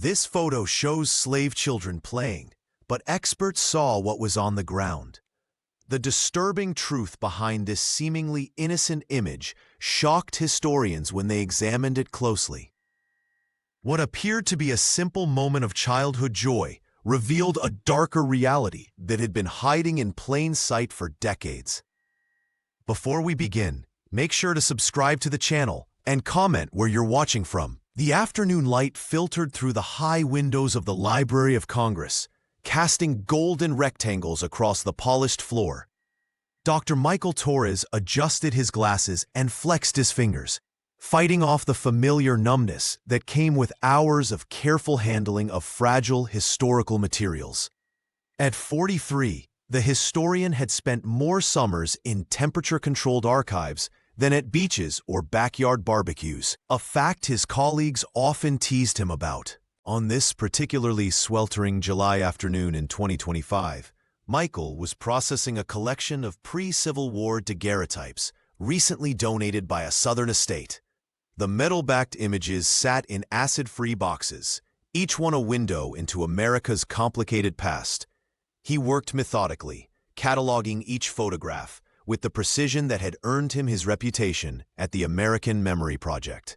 This photo shows slave children playing, but experts saw what was on the ground. The disturbing truth behind this seemingly innocent image shocked historians when they examined it closely. What appeared to be a simple moment of childhood joy revealed a darker reality that had been hiding in plain sight for decades. Before we begin, make sure to subscribe to the channel and comment where you're watching from. The afternoon light filtered through the high windows of the Library of Congress, casting golden rectangles across the polished floor. Dr. Michael Torres adjusted his glasses and flexed his fingers, fighting off the familiar numbness that came with hours of careful handling of fragile historical materials. At 43, the historian had spent more summers in temperature-controlled archives than at beaches or backyard barbecues, a fact his colleagues often teased him about. On this particularly sweltering July afternoon in 2025, Michael was processing a collection of pre-Civil War daguerreotypes recently donated by a Southern estate. The metal-backed images sat in acid-free boxes, each one a window into America's complicated past. He worked methodically, cataloging each photograph with the precision that had earned him his reputation at the American Memory Project.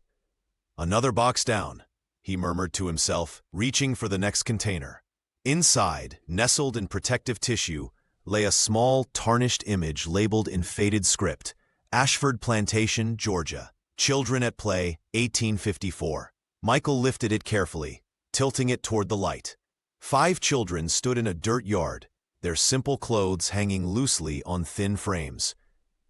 "Another box down," he murmured to himself, reaching for the next container. Inside, nestled in protective tissue, lay a small, tarnished image labeled in faded script, Ashford Plantation, Georgia. Children at Play, 1854. Michael lifted it carefully, tilting it toward the light. 5 children stood in a dirt yard, their simple clothes hanging loosely on thin frames.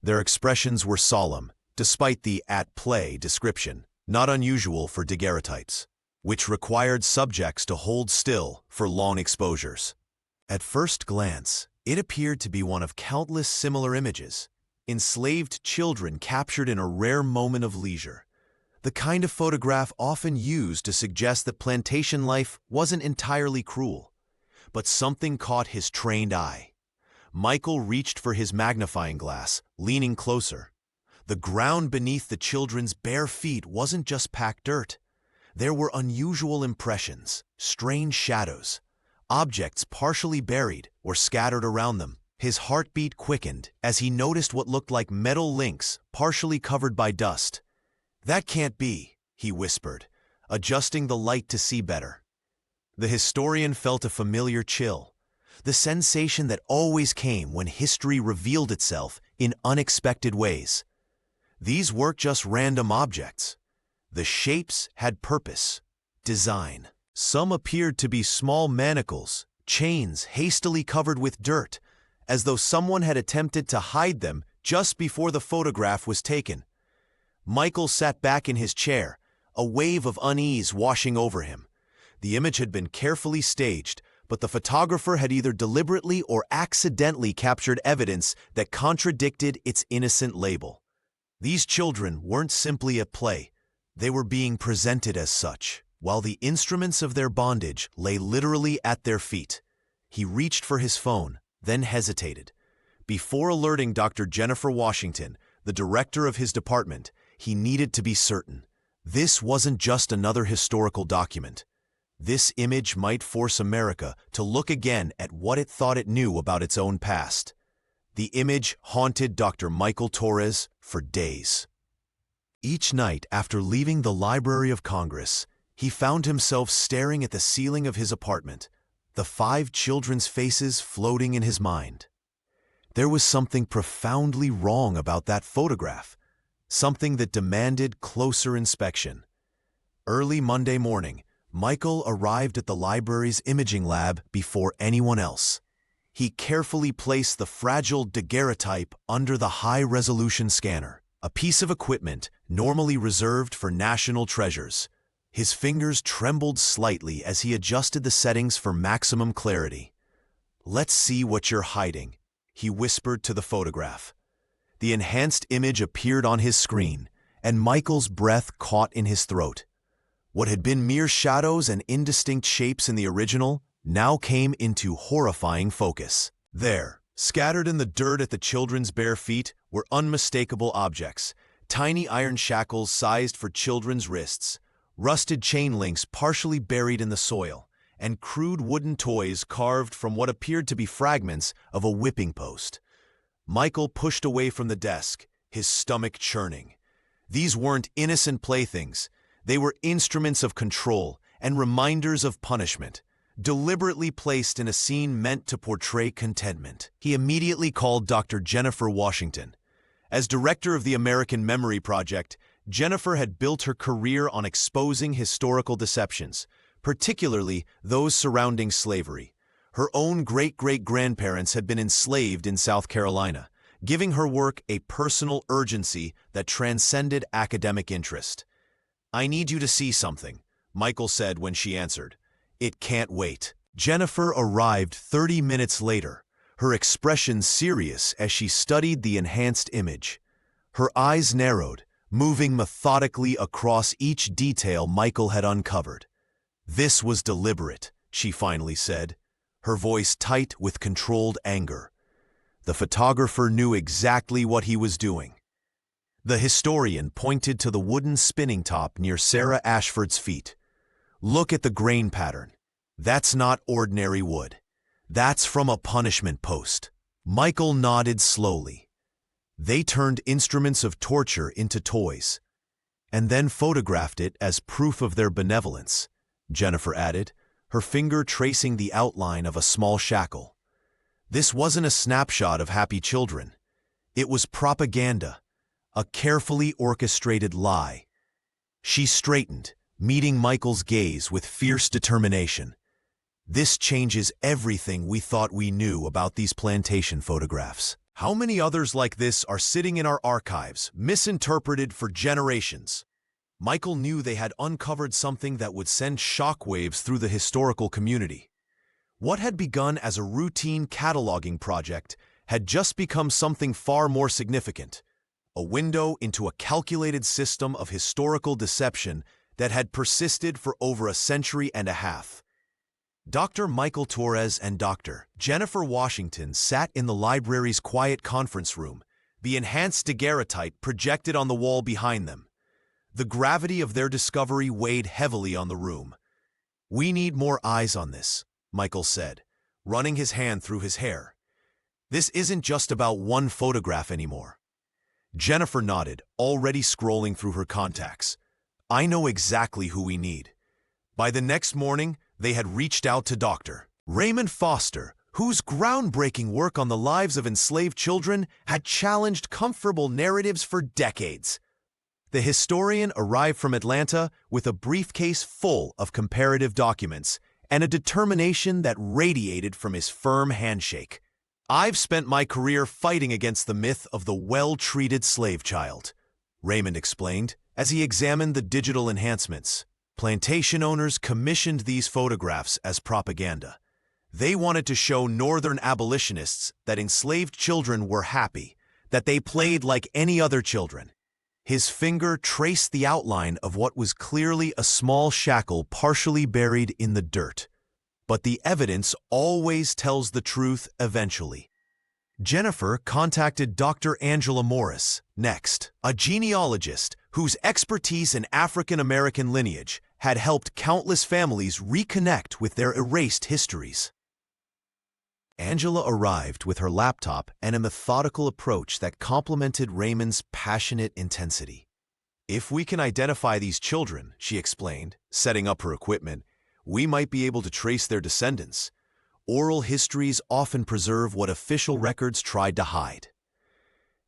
Their expressions were solemn, despite the "at play" description, not unusual for daguerreotypes, which required subjects to hold still for long exposures. At first glance, it appeared to be one of countless similar images, enslaved children captured in a rare moment of leisure, the kind of photograph often used to suggest that plantation life wasn't entirely cruel. But something caught his trained eye. Michael reached for his magnifying glass, leaning closer. The ground beneath the children's bare feet wasn't just packed dirt. There were unusual impressions, strange shadows, objects partially buried or scattered around them. His heartbeat quickened as he noticed what looked like metal links partially covered by dust. "That can't be," he whispered, adjusting the light to see better. The historian felt a familiar chill, the sensation that always came when history revealed itself in unexpected ways. These weren't just random objects. The shapes had purpose, design. Some appeared to be small manacles, chains hastily covered with dirt, as though someone had attempted to hide them just before the photograph was taken. Michael sat back in his chair, a wave of unease washing over him. The image had been carefully staged, but the photographer had either deliberately or accidentally captured evidence that contradicted its innocent label. These children weren't simply at play. They were being presented as such, while the instruments of their bondage lay literally at their feet. He reached for his phone, then hesitated. Before alerting Dr. Jennifer Washington, the director of his department, he needed to be certain. This wasn't just another historical document. This image might force America to look again at what it thought it knew about its own past. The image haunted Dr. Michael Torres for days. Each night after leaving the Library of Congress, he found himself staring at the ceiling of his apartment, the 5 children's faces floating in his mind. There was something profoundly wrong about that photograph, something that demanded closer inspection. Early Monday morning, Michael arrived at the library's imaging lab before anyone else. He carefully placed the fragile daguerreotype under the high-resolution scanner, a piece of equipment normally reserved for national treasures. His fingers trembled slightly as he adjusted the settings for maximum clarity. "Let's see what you're hiding," he whispered to the photograph. The enhanced image appeared on his screen, and Michael's breath caught in his throat. What had been mere shadows and indistinct shapes in the original now came into horrifying focus. There, scattered in the dirt at the children's bare feet, were unmistakable objects, tiny iron shackles sized for children's wrists, rusted chain links partially buried in the soil, and crude wooden toys carved from what appeared to be fragments of a whipping post. Michael pushed away from the desk, his stomach churning. These weren't innocent playthings. They were instruments of control and reminders of punishment, deliberately placed in a scene meant to portray contentment. He immediately called Dr. Jennifer Washington. As director of the American Memory Project, Jennifer had built her career on exposing historical deceptions, particularly those surrounding slavery. Her own great-great-grandparents had been enslaved in South Carolina, giving her work a personal urgency that transcended academic interest. "I need you to see something," Michael said when she answered. "It can't wait." Jennifer arrived 30 minutes later, her expression serious as she studied the enhanced image. Her eyes narrowed, moving methodically across each detail Michael had uncovered. "This was deliberate," she finally said, her voice tight with controlled anger. The photographer knew exactly what he was doing. The historian pointed to the wooden spinning top near Sarah Ashford's feet. "Look at the grain pattern. That's not ordinary wood. That's from a punishment post." Michael nodded slowly. "They turned instruments of torture into toys, and then photographed it as proof of their benevolence," Jennifer added, her finger tracing the outline of a small shackle. "This wasn't a snapshot of happy children. It was propaganda, a carefully orchestrated lie." She straightened, meeting Michael's gaze with fierce determination. "This changes everything we thought we knew about these plantation photographs. How many others like this are sitting in our archives, misinterpreted for generations?" Michael knew they had uncovered something that would send shockwaves through the historical community. What had begun as a routine cataloging project had just become something far more significant, a window into a calculated system of historical deception that had persisted for over a century and a half. Dr. Michael Torres and Dr. Jennifer Washington sat in the library's quiet conference room, the enhanced daguerreotype projected on the wall behind them. The gravity of their discovery weighed heavily on the room. "We need more eyes on this," Michael said, running his hand through his hair. "This isn't just about one photograph anymore." Jennifer nodded, already scrolling through her contacts. "I know exactly who we need." By the next morning, they had reached out to Dr. Raymond Foster, whose groundbreaking work on the lives of enslaved children had challenged comfortable narratives for decades. The historian arrived from Atlanta with a briefcase full of comparative documents and a determination that radiated from his firm handshake. "I've spent my career fighting against the myth of the well-treated slave child," Raymond explained as he examined the digital enhancements. Plantation owners commissioned these photographs as propaganda. They wanted to show Northern abolitionists that enslaved children were happy, that they played like any other children. His finger traced the outline of what was clearly a small shackle partially buried in the dirt. But the evidence always tells the truth eventually. Jennifer contacted Dr. Angela Morris next, a genealogist whose expertise in African American lineage had helped countless families reconnect with their erased histories. Angela arrived with her laptop and a methodical approach that complemented Raymond's passionate intensity. "If we can identify these children," she explained, setting up her equipment, "we might be able to trace their descendants. Oral histories often preserve what official records tried to hide."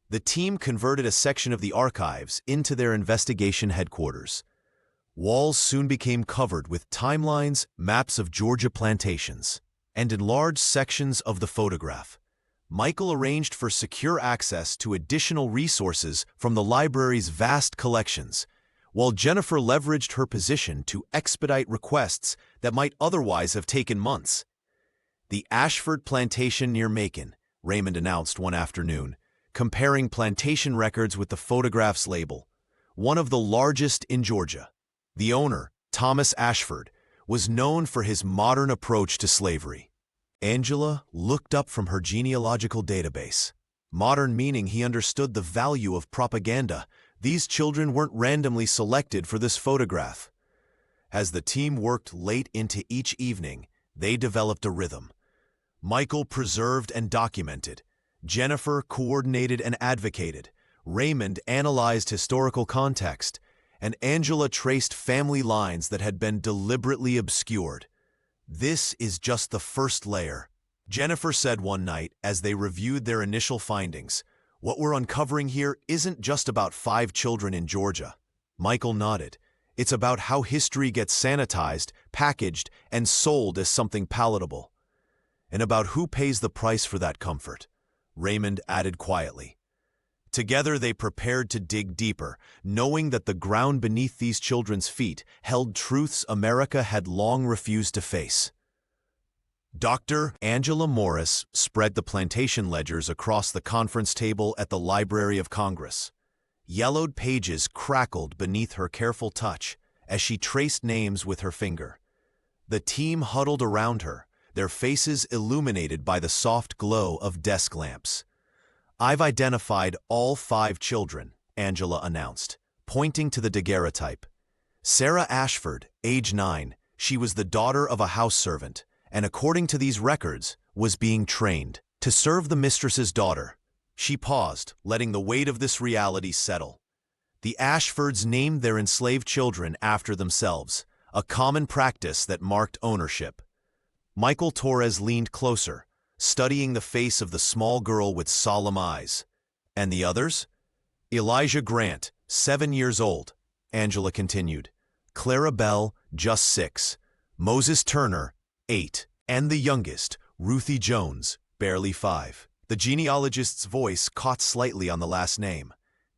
The team converted a section of the archives into their investigation headquarters. Walls soon became covered with timelines, maps of Georgia plantations, and enlarged sections of the photograph. Michael arranged for secure access to additional resources from the library's vast collections, while Jennifer leveraged her position to expedite requests that might otherwise have taken months. "The Ashford Plantation near Macon," Raymond announced one afternoon, comparing plantation records with the photograph's label, "one of the largest in Georgia." The owner, Thomas Ashford, was known for his modern approach to slavery. Angela looked up from her genealogical database. Modern meaning he understood the value of propaganda. These children weren't randomly selected for this photograph. As the team worked late into each evening, they developed a rhythm. Michael preserved and documented. Jennifer coordinated and advocated. Raymond analyzed historical context. And Angela traced family lines that had been deliberately obscured. "This is just the first layer," Jennifer said one night as they reviewed their initial findings. "What we're uncovering here isn't just about 5 children in Georgia." Michael nodded. "It's about how history gets sanitized, packaged, and sold as something palatable. And about who pays the price for that comfort," Raymond added quietly. Together they prepared to dig deeper, knowing that the ground beneath these children's feet held truths America had long refused to face. Dr. Angela Morris spread the plantation ledgers across the conference table at the Library of Congress. Yellowed pages crackled beneath her careful touch as she traced names with her finger. The team huddled around her, their faces illuminated by the soft glow of desk lamps. "I've identified all 5 children," Angela announced, pointing to the daguerreotype. Sarah Ashford, age 9, she was the daughter of a house servant, and according to these records, was being trained to serve the mistress's daughter. She paused, letting the weight of this reality settle. The Ashfords named their enslaved children after themselves, a common practice that marked ownership. Michael Torres leaned closer, studying the face of the small girl with solemn eyes. "And the others?" "Elijah Grant, 7 years old," Angela continued. "Clara Bell, just 6. Moses Turner, 8. And the youngest, Ruthie Jones, barely 5. The genealogist's voice caught slightly on the last name.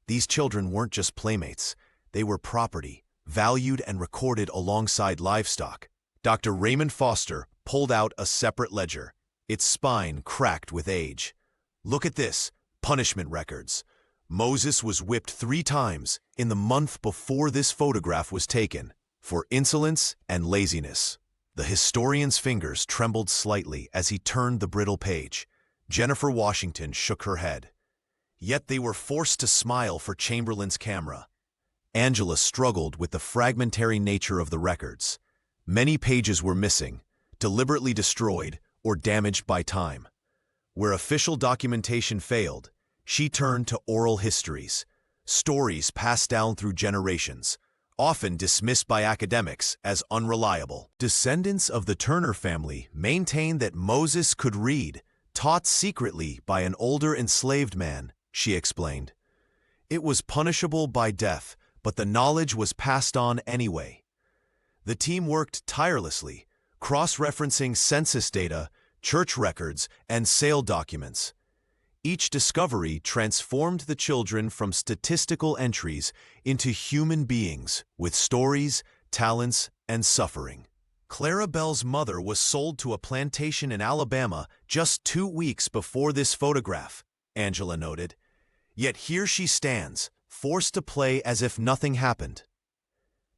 These children weren't just playmates. They were property, valued and recorded alongside livestock. Dr. Raymond Foster pulled out a separate ledger, its spine cracked with age. "Look at this, punishment records. Moses was whipped 3 times in the month before this photograph was taken, for insolence and laziness." The historian's fingers trembled slightly as he turned the brittle page. Jennifer Washington shook her head. Yet they were forced to smile for Chamberlain's camera. Angela struggled with the fragmentary nature of the records. Many pages were missing, deliberately destroyed, or damaged by time. Where official documentation failed, she turned to oral histories, stories passed down through generations, often dismissed by academics as unreliable. Descendants of the Turner family maintained that Moses could read, taught secretly by an older enslaved man, she explained. It was punishable by death, but the knowledge was passed on anyway. The team worked tirelessly, cross-referencing census data, church records, and sale documents. Each discovery transformed the children from statistical entries into human beings with stories, talents, and suffering. Clara Bell's mother was sold to a plantation in Alabama just 2 weeks before this photograph, Angela noted. Yet here she stands, forced to play as if nothing happened.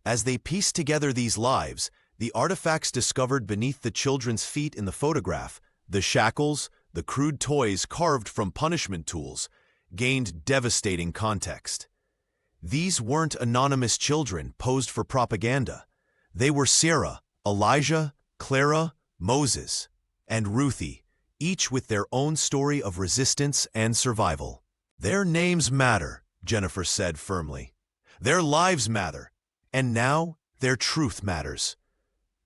As they pieced together these lives, the artifacts discovered beneath the children's feet in the photograph, the shackles, the crude toys carved from punishment tools, gained devastating context. These weren't anonymous children posed for propaganda. They were Sarah, Elijah, Clara, Moses, and Ruthie, each with their own story of resistance and survival. "Their names matter," Jennifer said firmly. "Their lives matter. And now, their truth matters."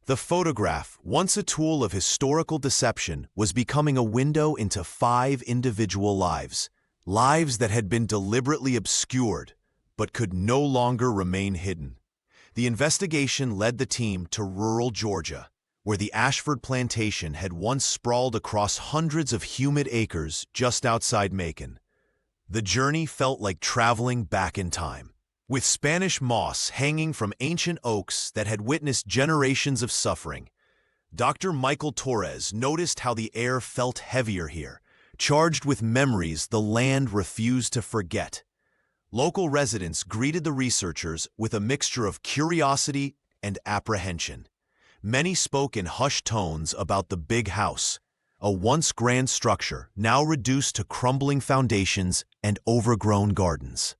The photograph, once a tool of historical deception, was becoming a window into 5 individual lives, lives that had been deliberately obscured, but could no longer remain hidden. The investigation led the team to rural Georgia, where the Ashford plantation had once sprawled across hundreds of humid acres just outside Macon. The journey felt like traveling back in time, with Spanish moss hanging from ancient oaks that had witnessed generations of suffering. Dr. Michael Torres noticed how the air felt heavier here, charged with memories the land refused to forget. Local residents greeted the researchers with a mixture of curiosity and apprehension. Many spoke in hushed tones about the big house, a once grand structure now reduced to crumbling foundations and overgrown gardens.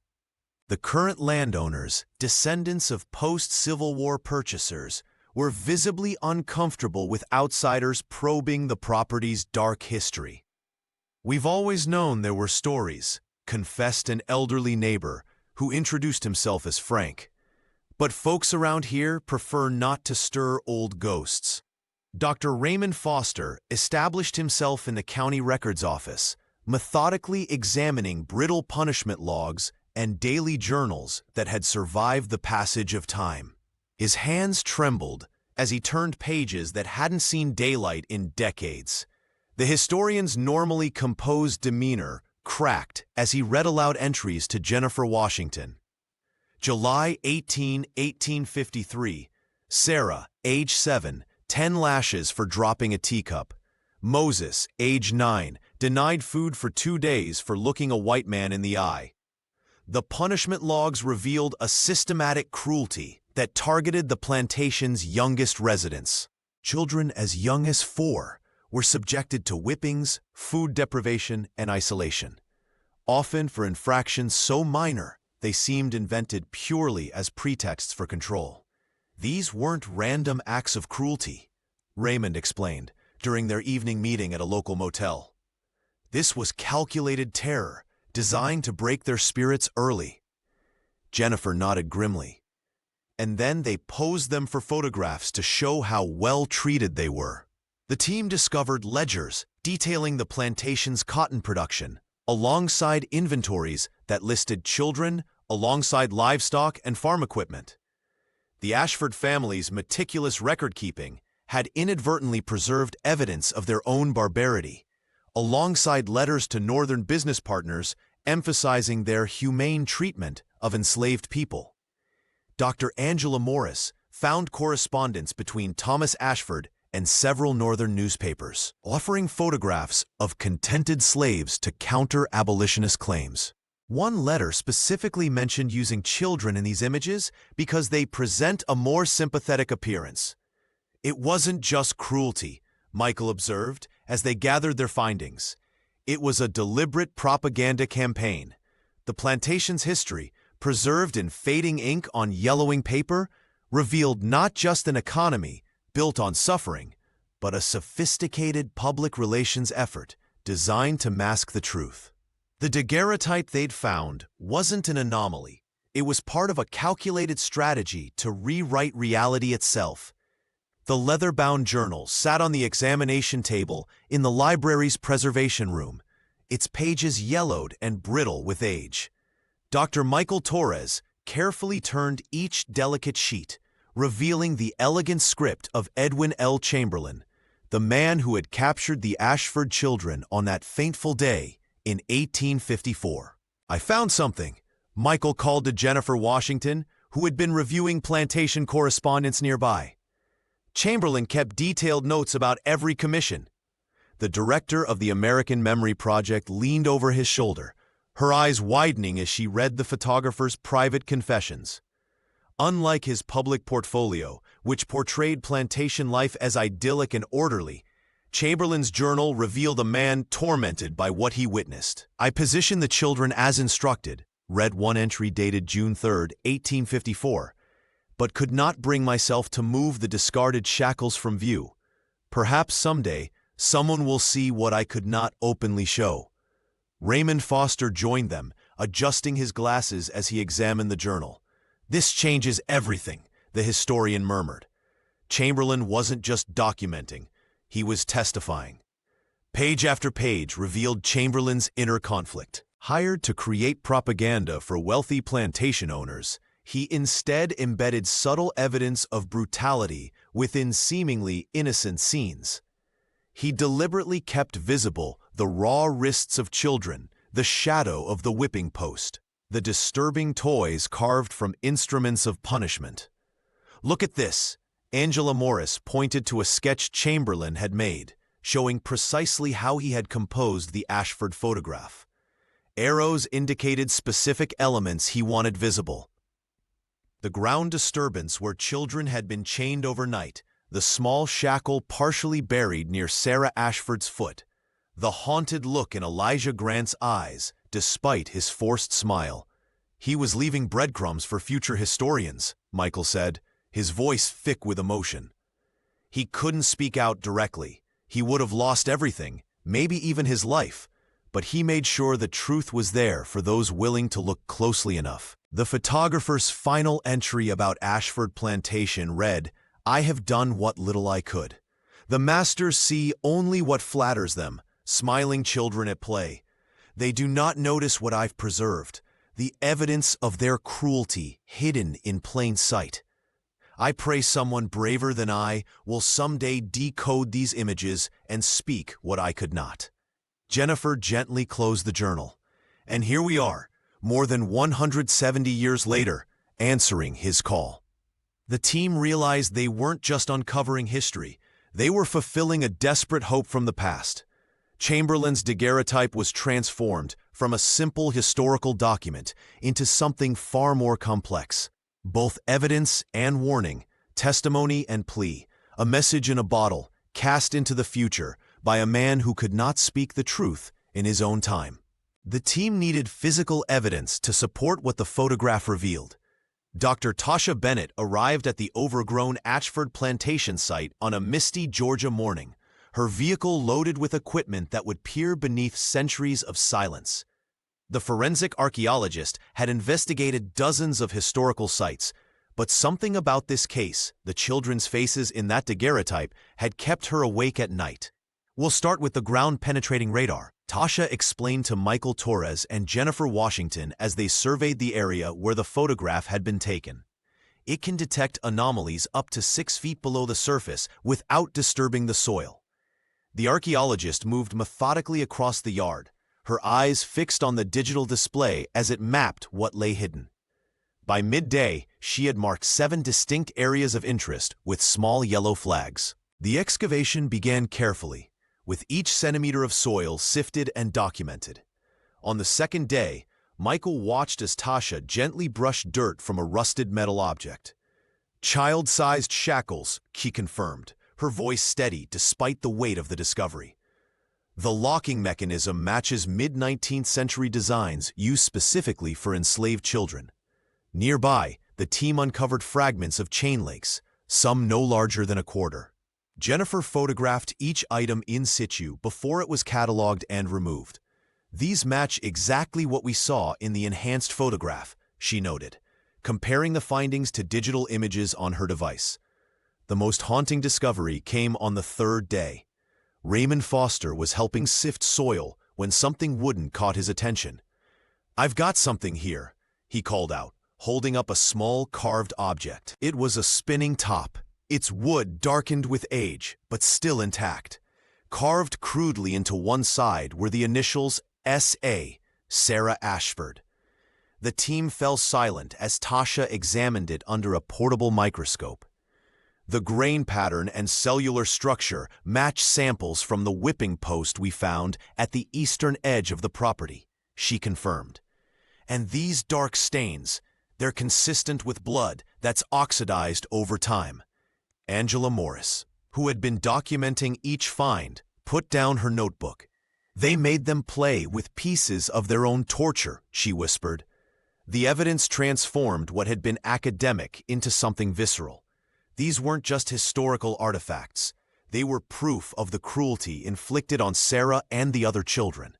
The current landowners, descendants of post-Civil War purchasers, were visibly uncomfortable with outsiders probing the property's dark history. "We've always known there were stories," confessed an elderly neighbor who introduced himself as Frank. "But folks around here prefer not to stir old ghosts." Dr. Raymond Foster established himself in the county records office, methodically examining brittle punishment logs and daily journals that had survived the passage of time. His hands trembled as he turned pages that hadn't seen daylight in decades. The historian's normally composed demeanor cracked as he read aloud entries to Jennifer Washington. July 18, 1853. Sarah, age 7, 10 lashes for dropping a teacup. Moses, age 9, denied food for 2 days for looking a white man in the eye. The punishment logs revealed a systematic cruelty that targeted the plantation's youngest residents. Children as young as 4 were subjected to whippings, food deprivation, and isolation, often for infractions so minor they seemed invented purely as pretexts for control. "These weren't random acts of cruelty," Raymond explained during their evening meeting at a local motel. "This was calculated terror, designed to break their spirits early." Jennifer nodded grimly. "And then they posed them for photographs to show how well treated they were." The team discovered ledgers detailing the plantation's cotton production, alongside inventories that listed children alongside livestock and farm equipment. The Ashford family's meticulous record-keeping had inadvertently preserved evidence of their own barbarity, alongside letters to Northern business partners emphasizing their humane treatment of enslaved people. Dr. Angela Morris found correspondence between Thomas Ashford and several Northern newspapers, offering photographs of contented slaves to counter abolitionist claims. One letter specifically mentioned using children in these images because they present a more sympathetic appearance. "It wasn't just cruelty," Michael observed as they gathered their findings. "It was a deliberate propaganda campaign." The plantation's history, preserved in fading ink on yellowing paper, revealed not just an economy built on suffering, but a sophisticated public relations effort designed to mask the truth. The daguerreotype they'd found wasn't an anomaly. It was part of a calculated strategy to rewrite reality itself. The leather-bound journal sat on the examination table in the library's preservation room, its pages yellowed and brittle with age. Dr. Michael Torres carefully turned each delicate sheet, revealing the elegant script of Edwin L. Chamberlain, the man who had captured the Ashford children on that fateful day in 1854. "I found something," Michael called to Jennifer Washington, who had been reviewing plantation correspondence nearby. Chamberlain kept detailed notes about every commission. The director of the American Memory Project leaned over his shoulder, her eyes widening as she read the photographer's private confessions. Unlike his public portfolio, which portrayed plantation life as idyllic and orderly, Chamberlain's journal revealed a man tormented by what he witnessed. "I positioned the children as instructed," read one entry dated June 3, 1854, "but could not bring myself to move the discarded shackles from view. Perhaps someday someone will see what I could not openly show." Raymond Foster joined them, adjusting his glasses as he examined the journal. "This changes everything," the historian murmured. Chamberlain wasn't just documenting, he was testifying. Page after page revealed Chamberlain's inner conflict. Hired to create propaganda for wealthy plantation owners, he instead embedded subtle evidence of brutality within seemingly innocent scenes. He deliberately kept visible the raw wrists of children, the shadow of the whipping post, the disturbing toys carved from instruments of punishment. "Look at this," Angela Morris pointed to a sketch Chamberlain had made, showing precisely how he had composed the Ashford photograph. Arrows indicated specific elements he wanted visible. The ground disturbance where children had been chained overnight, the small shackle partially buried near Sarah Ashford's foot, the haunted look in Elijah Grant's eyes, despite his forced smile. He was leaving breadcrumbs for future historians, Michael said, his voice thick with emotion. He couldn't speak out directly. He would have lost everything, maybe even his life, but he made sure the truth was there for those willing to look closely enough. The photographer's final entry about Ashford Plantation read, "I have done what little I could. The masters see only what flatters them, smiling children at play. They do not notice what I've preserved, the evidence of their cruelty hidden in plain sight. I pray someone braver than I will someday decode these images and speak what I could not." Jennifer gently closed the journal. And here we are, more than 170 years later, answering his call. The team realized they weren't just uncovering history, they were fulfilling a desperate hope from the past. Chamberlain's daguerreotype was transformed from a simple historical document into something far more complex. Both evidence and warning, testimony and plea, a message in a bottle, cast into the future by a man who could not speak the truth in his own time. The team needed physical evidence to support what the photograph revealed. Dr. Tasha Bennett arrived at the overgrown Ashford Plantation site on a misty Georgia morning, her vehicle loaded with equipment that would peer beneath centuries of silence. The forensic archaeologist had investigated dozens of historical sites, but something about this case, the children's faces in that daguerreotype, had kept her awake at night. "We'll start with the ground-penetrating radar," Tasha explained to Michael Torres and Jennifer Washington as they surveyed the area where the photograph had been taken. "It can detect anomalies up to 6 feet below the surface without disturbing the soil." The archaeologist moved methodically across the yard, her eyes fixed on the digital display as it mapped what lay hidden. By midday, she had marked 7 distinct areas of interest with small yellow flags. The excavation began carefully, with each centimeter of soil sifted and documented. On the second day, Michael watched as Tasha gently brushed dirt from a rusted metal object. "Child-sized shackles," she confirmed, her voice steady despite the weight of the discovery. "The locking mechanism matches mid-19th century designs used specifically for enslaved children." Nearby, the team uncovered fragments of chain links, some no larger than a quarter. Jennifer photographed each item in situ before it was cataloged and removed. "These match exactly what we saw in the enhanced photograph," she noted, comparing the findings to digital images on her device. The most haunting discovery came on the 3rd day. Raymond Foster was helping sift soil when something wooden caught his attention. "I've got something here," he called out, holding up a small carved object. It was a spinning top, its wood darkened with age, but still intact. Carved crudely into one side were the initials S.A., Sarah Ashford. The team fell silent as Tasha examined it under a portable microscope. "The grain pattern and cellular structure match samples from the whipping post we found at the eastern edge of the property," she confirmed. "And these dark stains, they're consistent with blood that's oxidized over time." Angela Morris, who had been documenting each find, put down her notebook. "They made them play with pieces of their own torture," she whispered. The evidence transformed what had been academic into something visceral. These weren't just historical artifacts. They were proof of the cruelty inflicted on Sarah and the other children.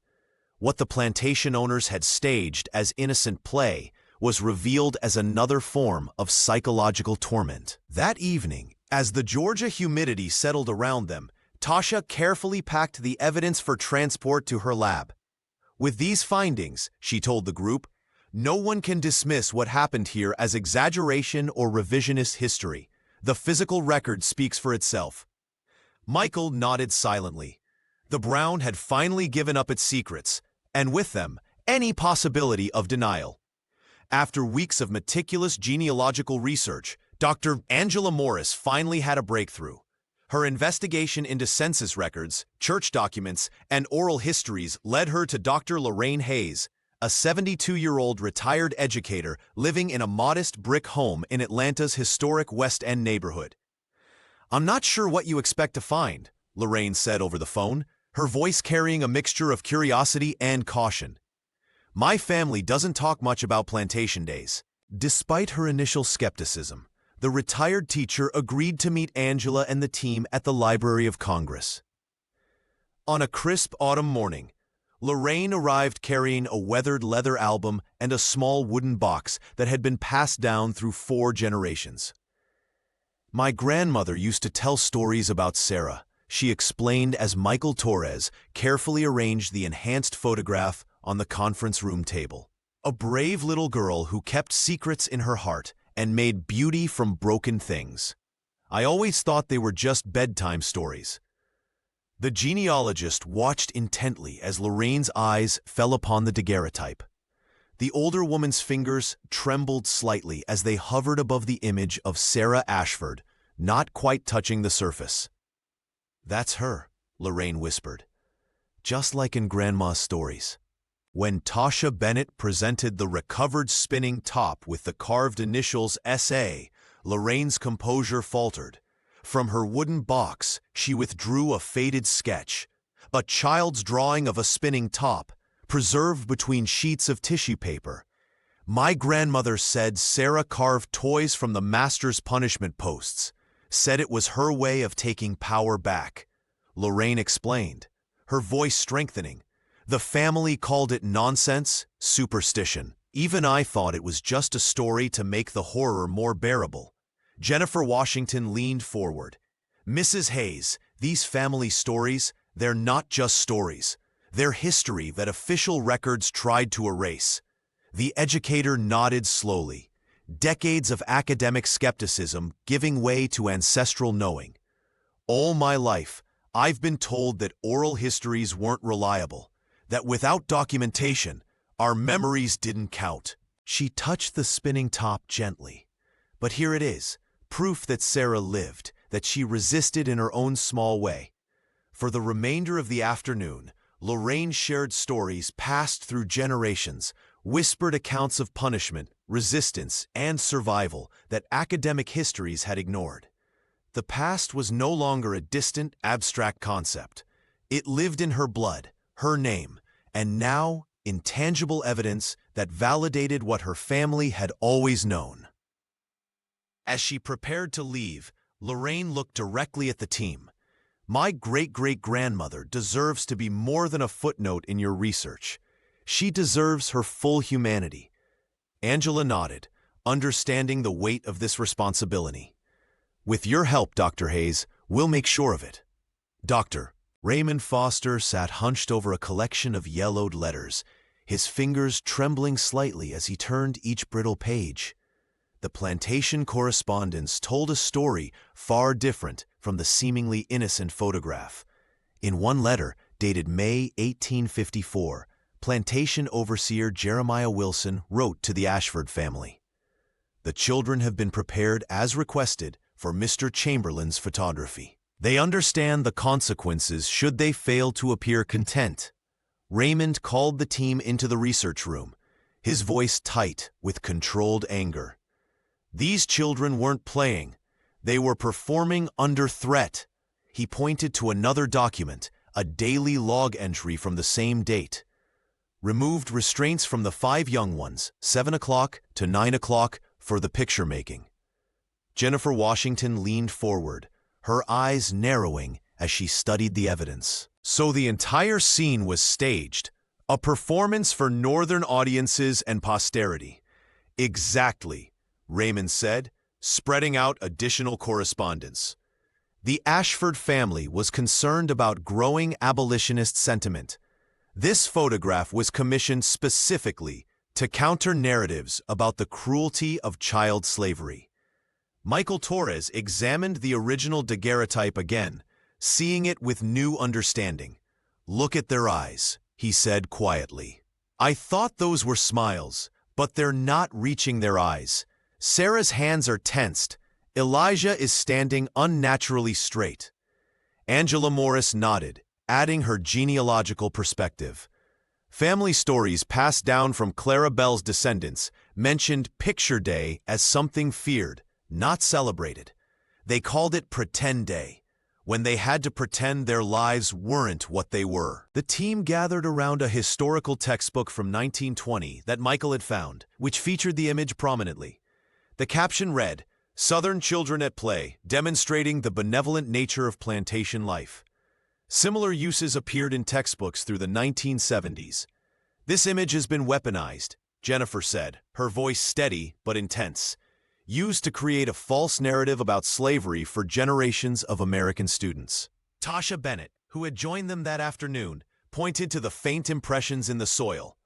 What the plantation owners had staged as innocent play was revealed as another form of psychological torment. That evening, as the Georgia humidity settled around them, Tasha carefully packed the evidence for transport to her lab. "With these findings," she told the group, "no one can dismiss what happened here as exaggeration or revisionist history. The physical record speaks for itself." Michael nodded silently. The Brown had finally given up its secrets, and with them, any possibility of denial. After weeks of meticulous genealogical research, Dr. Angela Morris finally had a breakthrough. Her investigation into census records, church documents, and oral histories led her to Dr. Lorraine Hayes, a 72-year-old retired educator living in a modest brick home in Atlanta's historic West End neighborhood. "I'm not sure what you expect to find," Lorraine said over the phone, her voice carrying a mixture of curiosity and caution. My family doesn't talk much about plantation days. Despite her initial skepticism, the retired teacher agreed to meet Angela and the team at the Library of Congress. On a crisp autumn morning, Lorraine arrived carrying a weathered leather album and a small wooden box that had been passed down through 4 generations. "My grandmother used to tell stories about Sarah," she explained as Michael Torres carefully arranged the enhanced photograph on the conference room table. "A brave little girl who kept secrets in her heart and made beauty from broken things. I always thought they were just bedtime stories." The genealogist watched intently as Lorraine's eyes fell upon the daguerreotype. The older woman's fingers trembled slightly as they hovered above the image of Sarah Ashford, not quite touching the surface. "That's her," Lorraine whispered, "just like in Grandma's stories." When Tasha Bennett presented the recovered spinning top with the carved initials S.A., Lorraine's composure faltered. From her wooden box, she withdrew a faded sketch, a child's drawing of a spinning top, preserved between sheets of tissue paper. "My grandmother said Sarah carved toys from the master's punishment posts, said it was her way of taking power back," Lorraine explained, her voice strengthening. "The family called it nonsense, superstition. Even I thought it was just a story to make the horror more bearable." Jennifer Washington leaned forward. "Mrs. Hayes, these family stories, they're not just stories. They're history that official records tried to erase." The educator nodded slowly, decades of academic skepticism giving way to ancestral knowing. "All my life, I've been told that oral histories weren't reliable, that without documentation, our memories didn't count." She touched the spinning top gently. "But here it is. Proof that Sarah lived, that she resisted in her own small way." For the remainder of the afternoon, Lorraine shared stories passed through generations, whispered accounts of punishment, resistance, and survival that academic histories had ignored. The past was no longer a distant, abstract concept. It lived in her blood, her name, and now intangible evidence that validated what her family had always known. As she prepared to leave, Lorraine looked directly at the team. "My great-great-grandmother deserves to be more than a footnote in your research. She deserves her full humanity." Angela nodded, understanding the weight of this responsibility. "With your help, Dr. Hayes, we'll make sure of it." Dr. Raymond Foster sat hunched over a collection of yellowed letters, his fingers trembling slightly as he turned each brittle page. The plantation correspondence told a story far different from the seemingly innocent photograph. In one letter, dated May 1854, plantation overseer Jeremiah Wilson wrote to the Ashford family, "The children have been prepared as requested for Mr. Chamberlain's photography. They understand the consequences should they fail to appear content." Raymond called the team into the research room, his voice tight with controlled anger. "These children weren't playing. They were performing under threat." He pointed to another document, a daily log entry from the same date. "Removed restraints from the 5 young ones, 7 o'clock to 9 o'clock for the picture making." Jennifer Washington leaned forward, her eyes narrowing as she studied the evidence. "So the entire scene was staged, a performance for Northern audiences and posterity." "Exactly," Raymond said, spreading out additional correspondence. The Ashford family was concerned about growing abolitionist sentiment. This photograph was commissioned specifically to counter narratives about the cruelty of child slavery. Michael Torres examined the original daguerreotype again, seeing it with new understanding. "Look at their eyes," he said quietly. "I thought those were smiles, but they're not reaching their eyes. Sarah's hands are tensed. Elijah is standing unnaturally straight." Angela Morris nodded, adding her genealogical perspective. Family stories passed down from Clara Bell's descendants mentioned Picture Day as something feared, not celebrated. They called it Pretend Day. when they had to pretend their lives weren't what they were. The team gathered around a historical textbook from 1920 that Michael had found, which featured the image prominently. The caption read, "Southern Children at Play, Demonstrating the Benevolent Nature of Plantation Life." Similar uses appeared in textbooks through the 1970s. "This image has been weaponized," Jennifer said, her voice steady but intense, "used to create a false narrative about slavery for generations of American students." Tasha Bennett, who had joined them that afternoon, pointed to the faint impressions in the soil.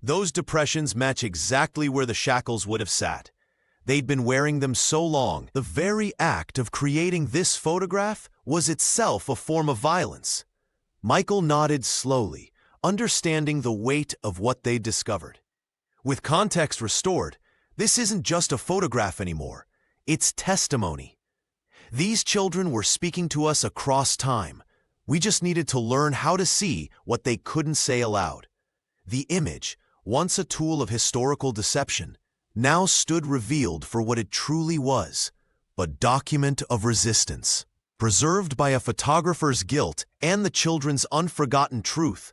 "Those depressions match exactly where the shackles would have sat. They'd been wearing them so long, the very act of creating this photograph was itself a form of violence." Michael nodded slowly, understanding the weight of what they'd discovered. With context restored, this isn't just a photograph anymore. It's testimony. These children were speaking to us across time. We just needed to learn how to see what they couldn't say aloud. The image, once a tool of historical deception, now stood revealed for what it truly was, a document of resistance. Preserved by a photographer's guilt and the children's unforgotten truth,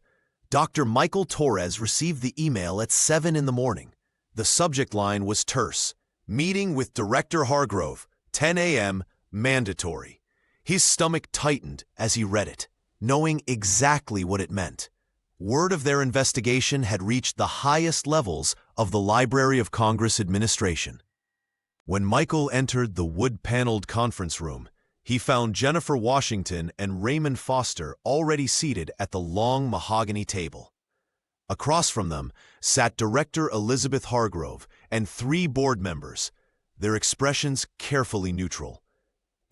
Dr. Michael Torres received the email at 7 in the morning. The subject line was terse: "Meeting with Director Hargrove, 10 a.m., mandatory." His stomach tightened as he read it, knowing exactly what it meant. Word of their investigation had reached the highest levels of the Library of Congress administration. When Michael entered the wood-paneled conference room, he found Jennifer Washington and Raymond Foster already seated at the long mahogany table. Across from them sat Director Elizabeth Hargrove and 3 board members, their expressions carefully neutral.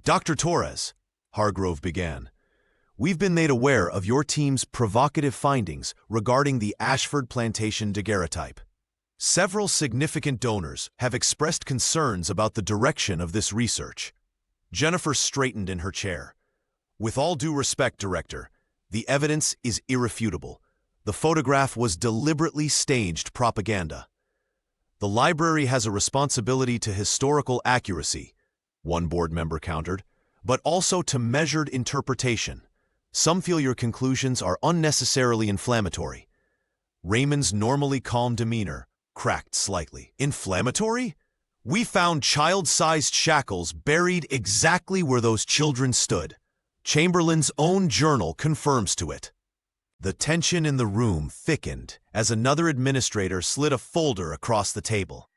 "Dr. Torres," Hargrove began, "we've been made aware of your team's provocative findings regarding the Ashford Plantation daguerreotype. Several significant donors have expressed concerns about the direction of this research." Jennifer straightened in her chair. "With all due respect, Director, the evidence is irrefutable. The photograph was deliberately staged propaganda. The library has a responsibility to historical accuracy," one board member countered, "but also to measured interpretation. Some feel your conclusions are unnecessarily inflammatory." Raymond's normally calm demeanor cracked slightly. "Inflammatory? We found child-sized shackles buried exactly where those children stood. Chamberlain's own journal confirms to it." The tension in the room thickened as another administrator slid a folder across the table.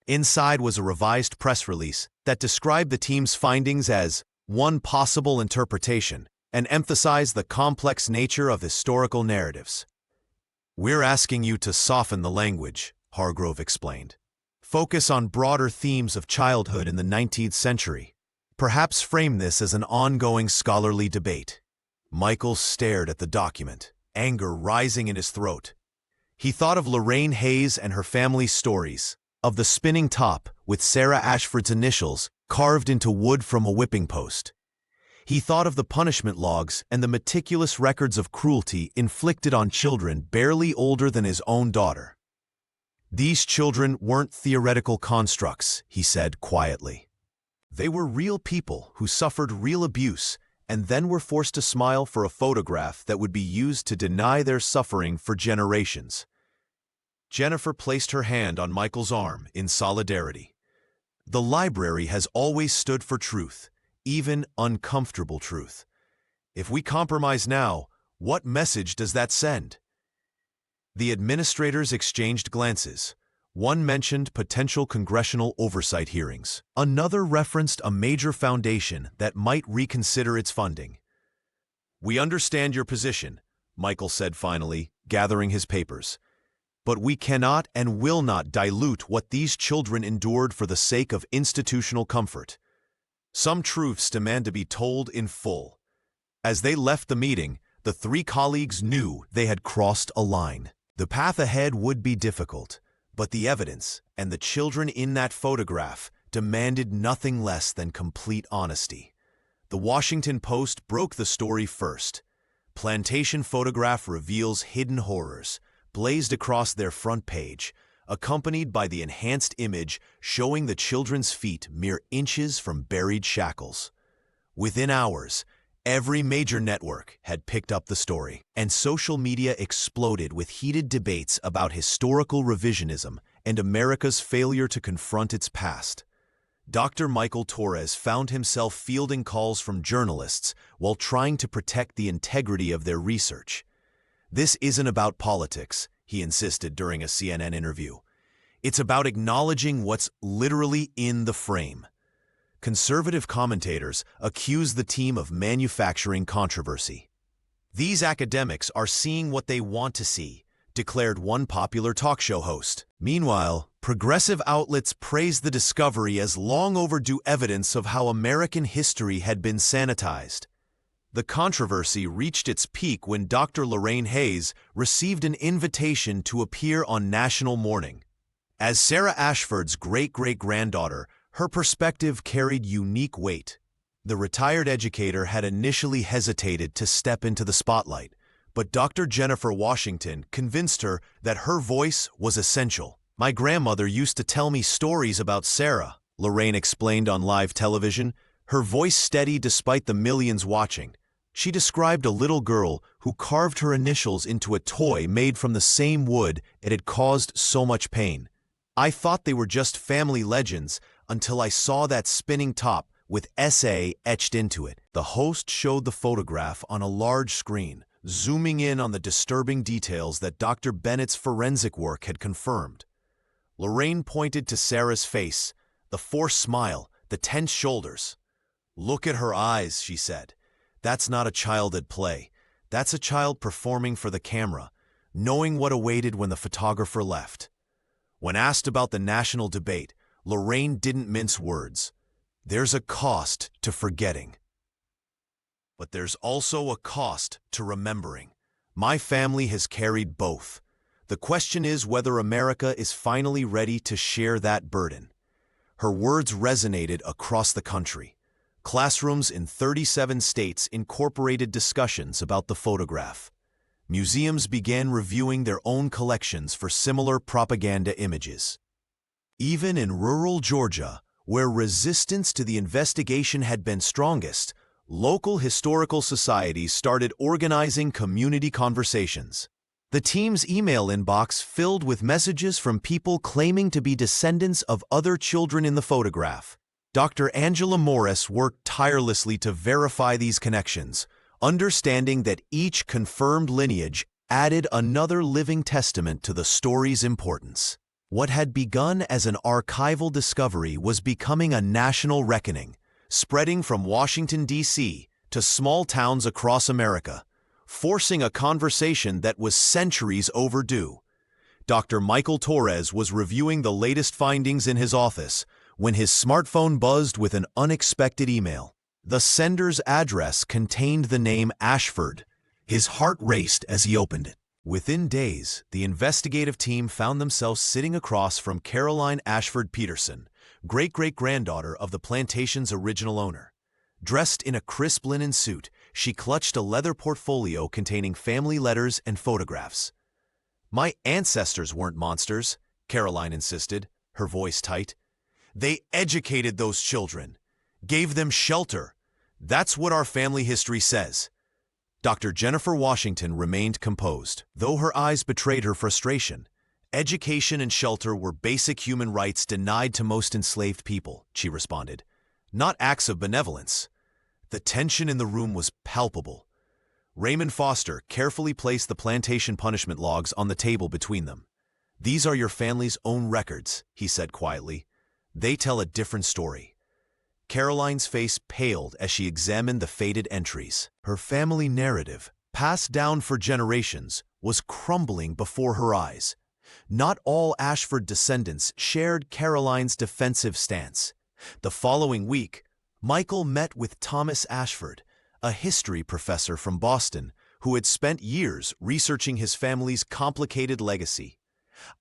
Inside was a revised press release that described the team's findings as one possible interpretation and emphasized the complex nature of historical narratives. "We're asking you to soften the language," Hargrove explained. "Focus on broader themes of childhood in the 19th century. Perhaps frame this as an ongoing scholarly debate." Michael stared at the document, anger rising in his throat. He thought of Lorraine Hayes and her family's stories, of the spinning top with Sarah Ashford's initials carved into wood from a whipping post. He thought of the punishment logs and the meticulous records of cruelty inflicted on children barely older than his own daughter. "These children weren't theoretical constructs," he said quietly. "They were real people who suffered real abuse and then were forced to smile for a photograph that would be used to deny their suffering for generations." Jennifer placed her hand on Michael's arm in solidarity. "The library has always stood for truth, even uncomfortable truth. If we compromise now, what message does that send?" The administrators exchanged glances. One mentioned potential congressional oversight hearings. Another referenced a major foundation that might reconsider its funding. "We understand your position," Michael said finally, gathering his papers. "But we cannot and will not dilute what these children endured for the sake of institutional comfort. Some truths demand to be told in full." As they left the meeting, the 3 colleagues knew they had crossed a line. The path ahead would be difficult, but the evidence and the children in that photograph demanded nothing less than complete honesty. The Washington Post broke the story first. "Plantation photograph reveals hidden horrors," blazed across their front page, accompanied by the enhanced image showing the children's feet mere inches from buried shackles. Within hours, Every major network had picked up the story, and social media exploded with heated debates about historical revisionism and America's failure to confront its past. Dr. Michael Torres found himself fielding calls from journalists while trying to protect the integrity of their research. "This isn't about politics," he insisted during a CNN interview. "It's about acknowledging what's literally in the frame." Conservative commentators accuse the team of manufacturing controversy. "These academics are seeing what they want to see," declared one popular talk show host. Meanwhile, progressive outlets praised the discovery as long overdue evidence of how American history had been sanitized. The controversy reached its peak when Dr. Lorraine Hayes received an invitation to appear on national mourning. As Sarah Ashford's great-great-granddaughter, her perspective carried unique weight. The retired educator had initially hesitated to step into the spotlight, but Dr. Jennifer Washington convinced her that her voice was essential. "My grandmother used to tell me stories about Sarah," Lorraine explained on live television, her voice steady despite the millions watching. She described a little girl who carved her initials into a toy made from the same wood it had caused so much pain. "I thought they were just family legends until I saw that spinning top with SA etched into it." The host showed the photograph on a large screen, zooming in on the disturbing details that Dr. Bennett's forensic work had confirmed. Lorraine pointed to Sarah's face, the forced smile, the tense shoulders. "Look at her eyes," she said. "That's not a child at play. That's a child performing for the camera, knowing what awaited when the photographer left." When asked about the national debate, Lorraine didn't mince words. "There's a cost to forgetting. But there's also a cost to remembering. My family has carried both. The question is whether America is finally ready to share that burden." Her words resonated across the country. Classrooms in 37 states incorporated discussions about the photograph. Museums began reviewing their own collections for similar propaganda images. Even in rural Georgia, where resistance to the investigation had been strongest, local historical societies started organizing community conversations. The team's email inbox filled with messages from people claiming to be descendants of other children in the photograph. Dr. Angela Morris worked tirelessly to verify these connections, understanding that each confirmed lineage added another living testament to the story's importance. What had begun as an archival discovery was becoming a national reckoning, spreading from Washington, D.C. to small towns across America, forcing a conversation that was centuries overdue. Dr. Michael Torres was reviewing the latest findings in his office when his smartphone buzzed with an unexpected email. The sender's address contained the name Ashford. His heart raced as he opened it. Within days, the investigative team found themselves sitting across from Caroline Ashford Peterson, great-great-granddaughter of the plantation's original owner. Dressed in a crisp linen suit, she clutched a leather portfolio containing family letters and photographs. "My ancestors weren't monsters," Caroline insisted, her voice tight. "They educated those children, gave them shelter. That's what our family history says." Dr. Jennifer Washington remained composed, though her eyes betrayed her frustration. "Education and shelter were basic human rights denied to most enslaved people," she responded, "not acts of benevolence." The tension in the room was palpable. Raymond Foster carefully placed the plantation punishment logs on the table between them. "These are your family's own records," he said quietly. "They tell a different story." Caroline's face paled as she examined the faded entries. Her family narrative, passed down for generations, was crumbling before her eyes. Not all Ashford descendants shared Caroline's defensive stance. The following week, Michael met with Thomas Ashford, a history professor from Boston who had spent years researching his family's complicated legacy.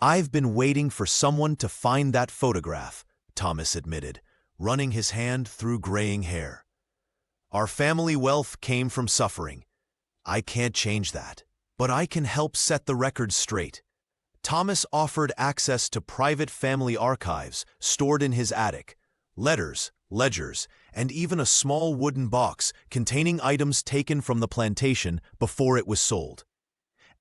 "I've been waiting for someone to find that photograph," Thomas admitted, running his hand through graying hair. "Our family wealth came from suffering. I can't change that, but I can help set the record straight." Thomas offered access to private family archives stored in his attic, letters, ledgers, and even a small wooden box containing items taken from the plantation before it was sold.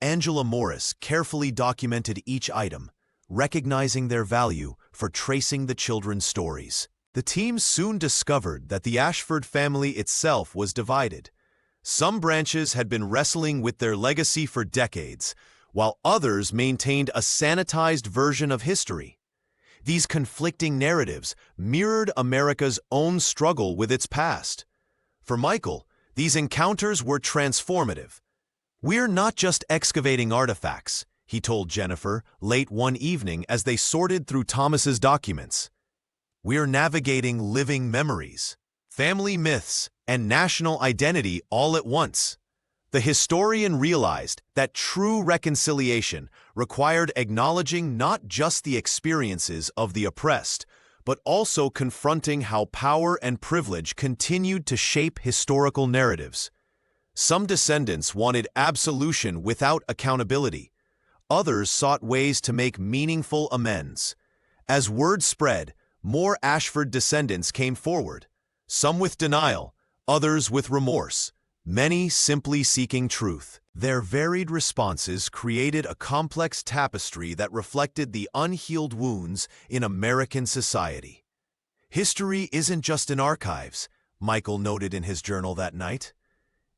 Angela Morris carefully documented each item, recognizing their value for tracing the children's stories. The team soon discovered that the Ashford family itself was divided. Some branches had been wrestling with their legacy for decades, while others maintained a sanitized version of history. These conflicting narratives mirrored America's own struggle with its past. For Michael, these encounters were transformative. "We're not just excavating artifacts," he told Jennifer late one evening as they sorted through Thomas's documents. "We're navigating living memories, family myths, and national identity all at once." The historian realized that true reconciliation required acknowledging not just the experiences of the oppressed, but also confronting how power and privilege continued to shape historical narratives. Some descendants wanted absolution without accountability. Others sought ways to make meaningful amends. As word spread, more Ashford descendants came forward, some with denial, others with remorse, many simply seeking truth. Their varied responses created a complex tapestry that reflected the unhealed wounds in American society. "History isn't just in archives," Michael noted in his journal that night.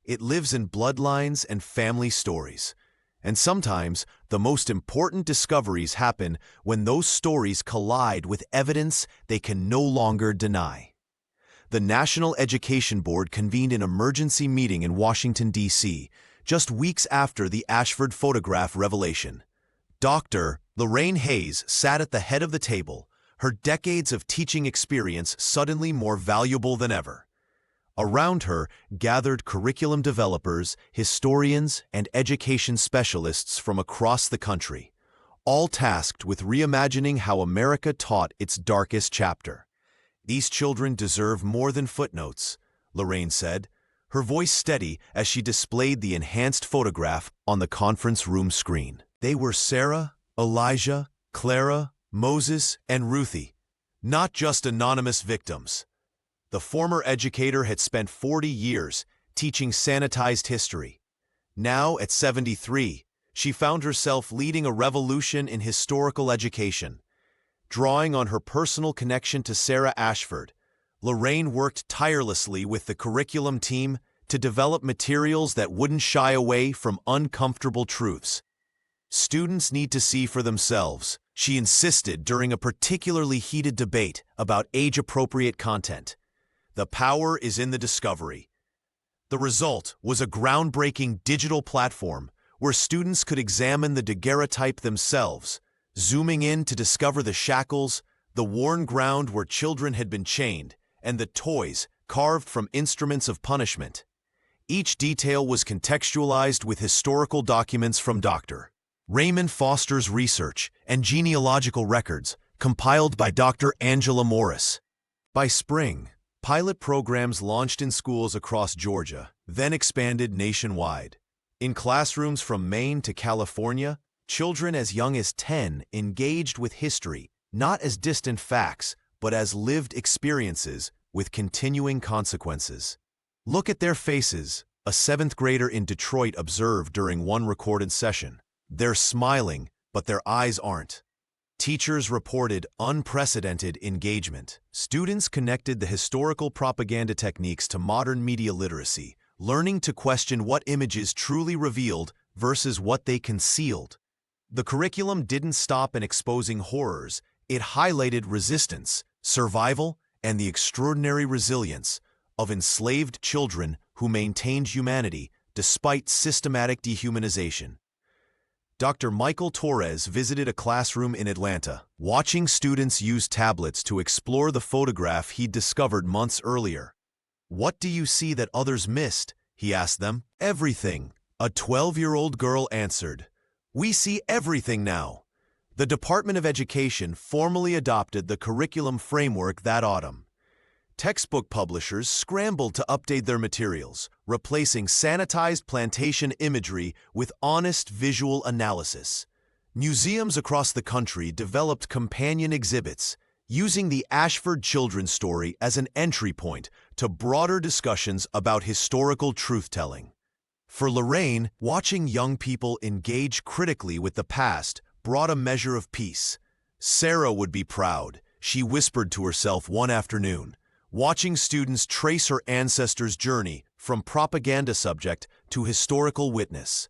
"It lives in bloodlines and family stories. And sometimes the most important discoveries happen when those stories collide with evidence they can no longer deny." The National Education Board convened an emergency meeting in Washington, D.C., just weeks after the Ashford photograph revelation. Dr. Lorraine Hayes sat at the head of the table, her decades of teaching experience suddenly more valuable than ever. Around her gathered curriculum developers, historians, and education specialists from across the country, all tasked with reimagining how America taught its darkest chapter. "These children deserve more than footnotes," Lorraine said, her voice steady as she displayed the enhanced photograph on the conference room screen. "They were Sarah, Elijah, Clara, Moses, and Ruthie, not just anonymous victims." The former educator had spent 40 years teaching sanitized history. Now, at 73, she found herself leading a revolution in historical education. Drawing on her personal connection to Sarah Ashford, Lorraine worked tirelessly with the curriculum team to develop materials that wouldn't shy away from uncomfortable truths. "Students need to see for themselves," she insisted during a particularly heated debate about age-appropriate content. "The power is in the discovery." The result was a groundbreaking digital platform where students could examine the daguerreotype themselves, zooming in to discover the shackles, the worn ground where children had been chained, and the toys carved from instruments of punishment. Each detail was contextualized with historical documents from Dr. Raymond Foster's research and genealogical records compiled by Dr. Angela Morris. By spring, pilot programs launched in schools across Georgia, then expanded nationwide. In classrooms from Maine to California, children as young as 10 engaged with history, not as distant facts, but as lived experiences with continuing consequences. "Look at their faces," a 7th grader in Detroit observed during one recorded session. "They're smiling, but their eyes aren't." Teachers reported unprecedented engagement. Students connected the historical propaganda techniques to modern media literacy, learning to question what images truly revealed versus what they concealed. The curriculum didn't stop in exposing horrors. It highlighted resistance, survival, and the extraordinary resilience of enslaved children who maintained humanity despite systematic dehumanization. Dr. Michael Torres visited a classroom in Atlanta, watching students use tablets to explore the photograph he'd discovered months earlier. "What do you see that others missed?" he asked them. "Everything," a 12-year-old girl answered. "We see everything now." The Department of Education formally adopted the curriculum framework that autumn. Textbook publishers scrambled to update their materials, replacing sanitized plantation imagery with honest visual analysis. Museums across the country developed companion exhibits, using the Ashford children's story as an entry point to broader discussions about historical truth-telling. For Lorraine, watching young people engage critically with the past brought a measure of peace. Sarah would be proud, she whispered to herself one afternoon, watching students trace her ancestors' journey from propaganda subject to historical witness.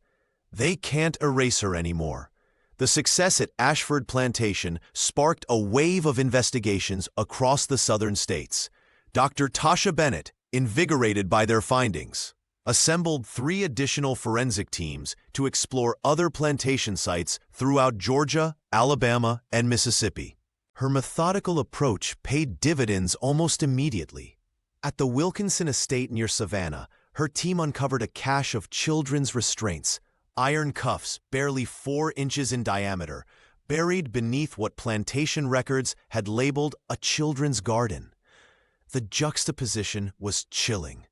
They can't erase her anymore. The success at Ashford Plantation sparked a wave of investigations across the southern states. Dr. Tasha Bennett, invigorated by their findings, assembled 3 additional forensic teams to explore other plantation sites throughout Georgia, Alabama, and Mississippi. Her methodical approach paid dividends almost immediately. At the Wilkinson estate near Savannah, her team uncovered a cache of children's restraints, iron cuffs barely 4 inches in diameter, buried beneath what plantation records had labeled a children's garden. The juxtaposition was chilling.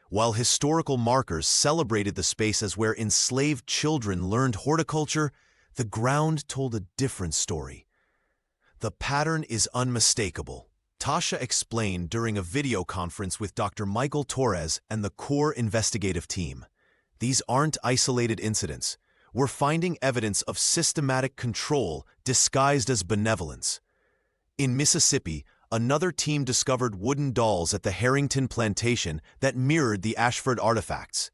While historical markers celebrated the space as where enslaved children learned horticulture, the ground told a different story. The pattern is unmistakable, Tasha explained during a video conference with Dr. Michael Torres and the core investigative team. These aren't isolated incidents. We're finding evidence of systematic control disguised as benevolence. In Mississippi, another team discovered wooden dolls at the Harrington plantation that mirrored the Ashford artifacts.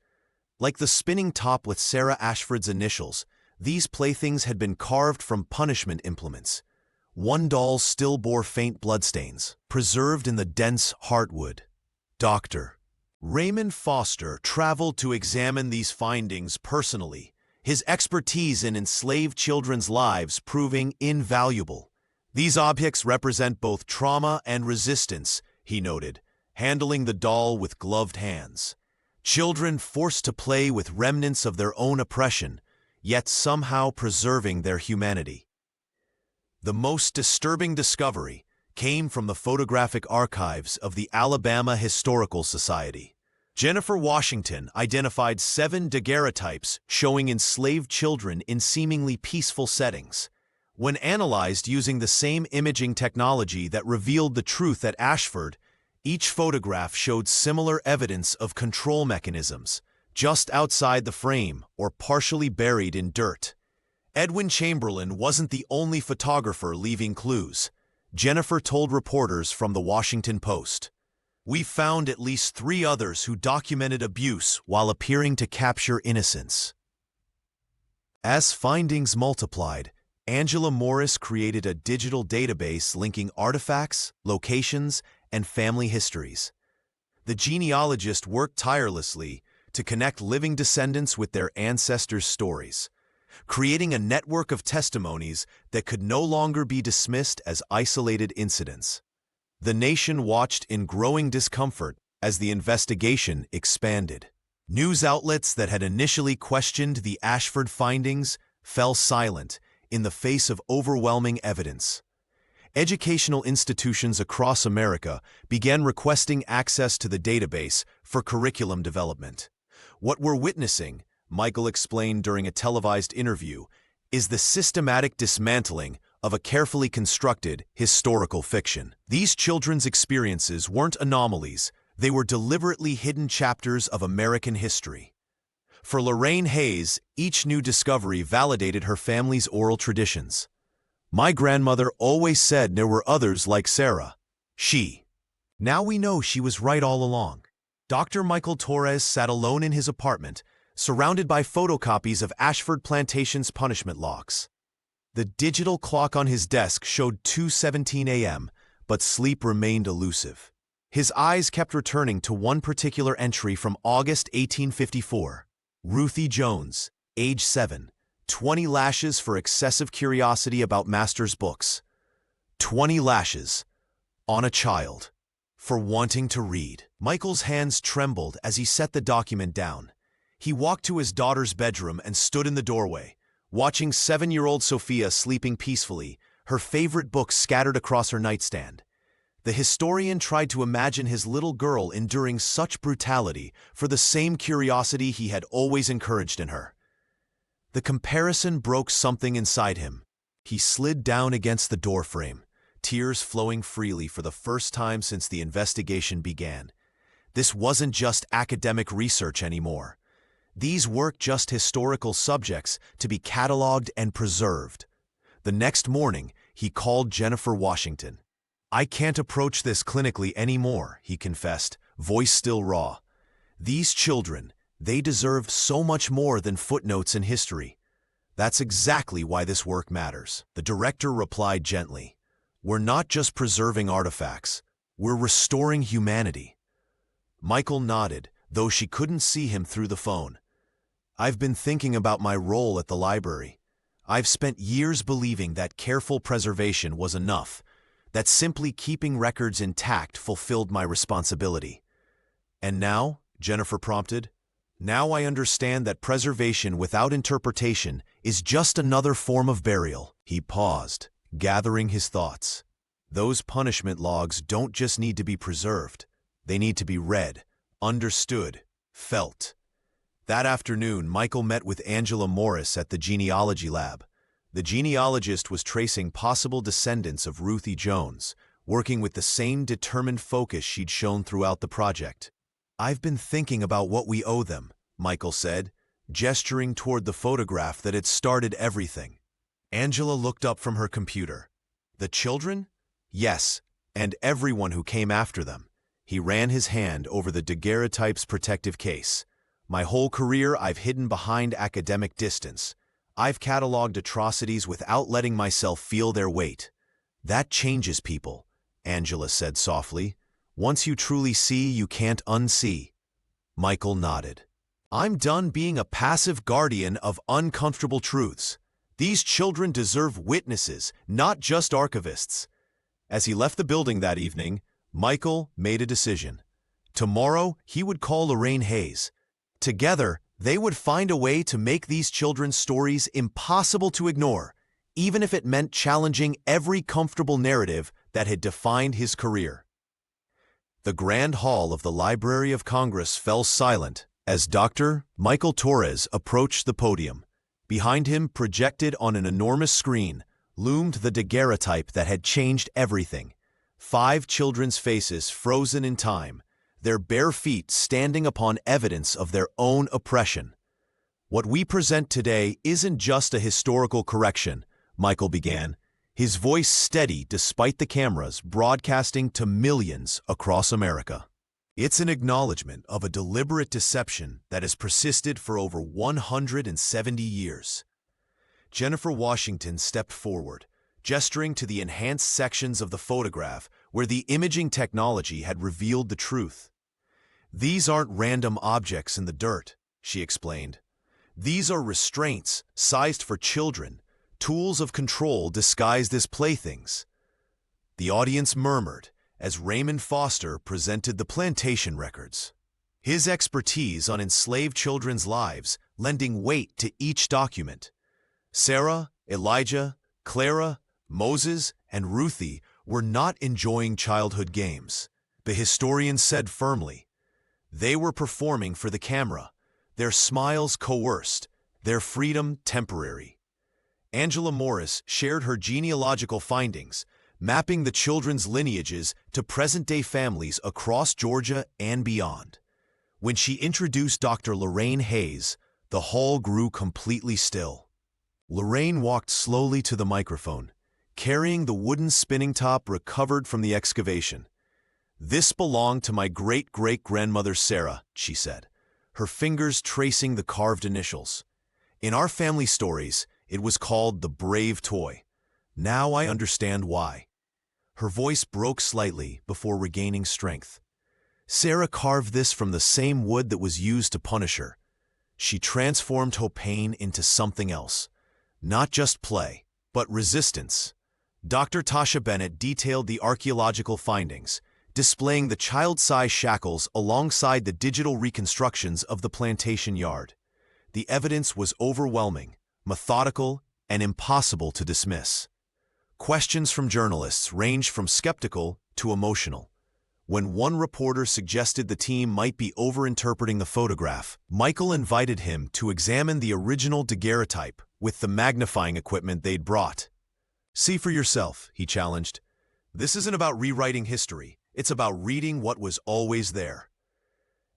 Like the spinning top with Sarah Ashford's initials, these playthings had been carved from punishment implements. One doll still bore faint bloodstains, preserved in the dense heartwood. Dr. Raymond Foster traveled to examine these findings personally, his expertise in enslaved children's lives proving invaluable. These objects represent both trauma and resistance, he noted, handling the doll with gloved hands. Children forced to play with remnants of their own oppression, yet somehow preserving their humanity. The most disturbing discovery came from the photographic archives of the Alabama Historical Society. Jennifer Washington identified 7 daguerreotypes showing enslaved children in seemingly peaceful settings. When analyzed using the same imaging technology that revealed the truth at Ashford, each photograph showed similar evidence of control mechanisms, just outside the frame or partially buried in dirt. Edwin Chamberlain wasn't the only photographer leaving clues. Jennifer told reporters from the Washington Post, "We found at least 3 others who documented abuse while appearing to capture innocence." As findings multiplied, Angela Morris created a digital database linking artifacts, locations, and family histories. The genealogist worked tirelessly to connect living descendants with their ancestors' stories, creating a network of testimonies that could no longer be dismissed as isolated incidents. The nation watched in growing discomfort as the investigation expanded. News outlets that had initially questioned the Ashford findings fell silent in the face of overwhelming evidence. Educational institutions across America began requesting access to the database for curriculum development. What we're witnessing, Michael explained during a televised interview, is the systematic dismantling of a carefully constructed historical fiction. These children's experiences weren't anomalies, they were deliberately hidden chapters of American history. For Lorraine Hayes, each new discovery validated her family's oral traditions. "My grandmother always said there were others like Sarah. Now we know she was right all along." Dr. Michael Torres sat alone in his apartment, surrounded by photocopies of Ashford Plantation's punishment logs. The digital clock on his desk showed 2:17 a.m., but sleep remained elusive. His eyes kept returning to one particular entry from August 1854. Ruthie Jones, age 7, 20 lashes for excessive curiosity about master's books. 20 lashes on a child for wanting to read. Michael's hands trembled as he set the document down. He walked to his daughter's bedroom and stood in the doorway, watching 7-year-old Sophia sleeping peacefully, her favorite books scattered across her nightstand. The historian tried to imagine his little girl enduring such brutality for the same curiosity he had always encouraged in her. The comparison broke something inside him. He slid down against the doorframe, tears flowing freely for the first time since the investigation began. This wasn't just academic research anymore. These weren't just historical subjects to be cataloged and preserved. The next morning, he called Jennifer Washington. "I can't approach this clinically anymore," he confessed, voice still raw. "These children, they deserve so much more than footnotes in history. That's exactly why this work matters." The director replied gently, "We're not just preserving artifacts, we're restoring humanity." Michael nodded, though she couldn't see him through the phone. "I've been thinking about my role at the library. I've spent years believing that careful preservation was enough, that simply keeping records intact fulfilled my responsibility. And now," Jennifer prompted, "now I understand that preservation without interpretation is just another form of burial." He paused, gathering his thoughts. Those punishment logs don't just need to be preserved. They need to be read, understood, felt. That afternoon, Michael met with Angela Morris at the genealogy lab. The genealogist was tracing possible descendants of Ruthie Jones, working with the same determined focus she'd shown throughout the project. "I've been thinking about what we owe them," Michael said, gesturing toward the photograph that had started everything. Angela looked up from her computer. "The children?" "Yes, and everyone who came after them." He ran his hand over the daguerreotype's protective case. "My whole career I've hidden behind academic distance. I've cataloged atrocities without letting myself feel their weight." "That changes people," Angela said softly. "Once you truly see, you can't unsee." Michael nodded. "I'm done being a passive guardian of uncomfortable truths. These children deserve witnesses, not just archivists." As he left the building that evening, Michael made a decision. Tomorrow, he would call Lorraine Hayes. Together, they would find a way to make these children's stories impossible to ignore, even if it meant challenging every comfortable narrative that had defined his career. The Grand Hall of the Library of Congress fell silent as Dr. Michael Torres approached the podium. Behind him, projected on an enormous screen, loomed the daguerreotype that had changed everything. 5 children's faces frozen in time, their bare feet standing upon evidence of their own oppression. "What we present today isn't just a historical correction," Michael began, his voice steady despite the cameras broadcasting to millions across America. "It's an acknowledgement of a deliberate deception that has persisted for over 170 years." Jennifer Washington stepped forward, gesturing to the enhanced sections of the photograph where the imaging technology had revealed the truth. "These aren't random objects in the dirt," she explained. "These are restraints sized for children, tools of control disguised as playthings." The audience murmured as Raymond Foster presented the plantation records, his expertise on enslaved children's lives lending weight to each document. Sarah, Elijah, Clara, Moses, and Ruthie were not enjoying childhood games, the historian said firmly. They were performing for the camera, their smiles coerced, their freedom temporary. Angela Morris shared her genealogical findings, mapping the children's lineages to present-day families across Georgia and beyond. When she introduced Dr. Lorraine Hayes, the hall grew completely still. Lorraine walked slowly to the microphone, carrying the wooden spinning top recovered from the excavation. "This belonged to my great-great-grandmother Sarah," she said, her fingers tracing the carved initials. "In our family stories, it was called the Brave Toy. Now I understand why." Her voice broke slightly before regaining strength. "Sarah carved this from the same wood that was used to punish her. She transformed her pain into something else. Not just play, but resistance." Dr. Tasha Bennett detailed the archaeological findings, displaying the child-size shackles alongside the digital reconstructions of the plantation yard. The evidence was overwhelming, methodical, and impossible to dismiss. Questions from journalists ranged from skeptical to emotional. When one reporter suggested the team might be overinterpreting the photograph, Michael invited him to examine the original daguerreotype with the magnifying equipment they'd brought. "See for yourself," he challenged. This isn't about rewriting history. It's about reading what was always there.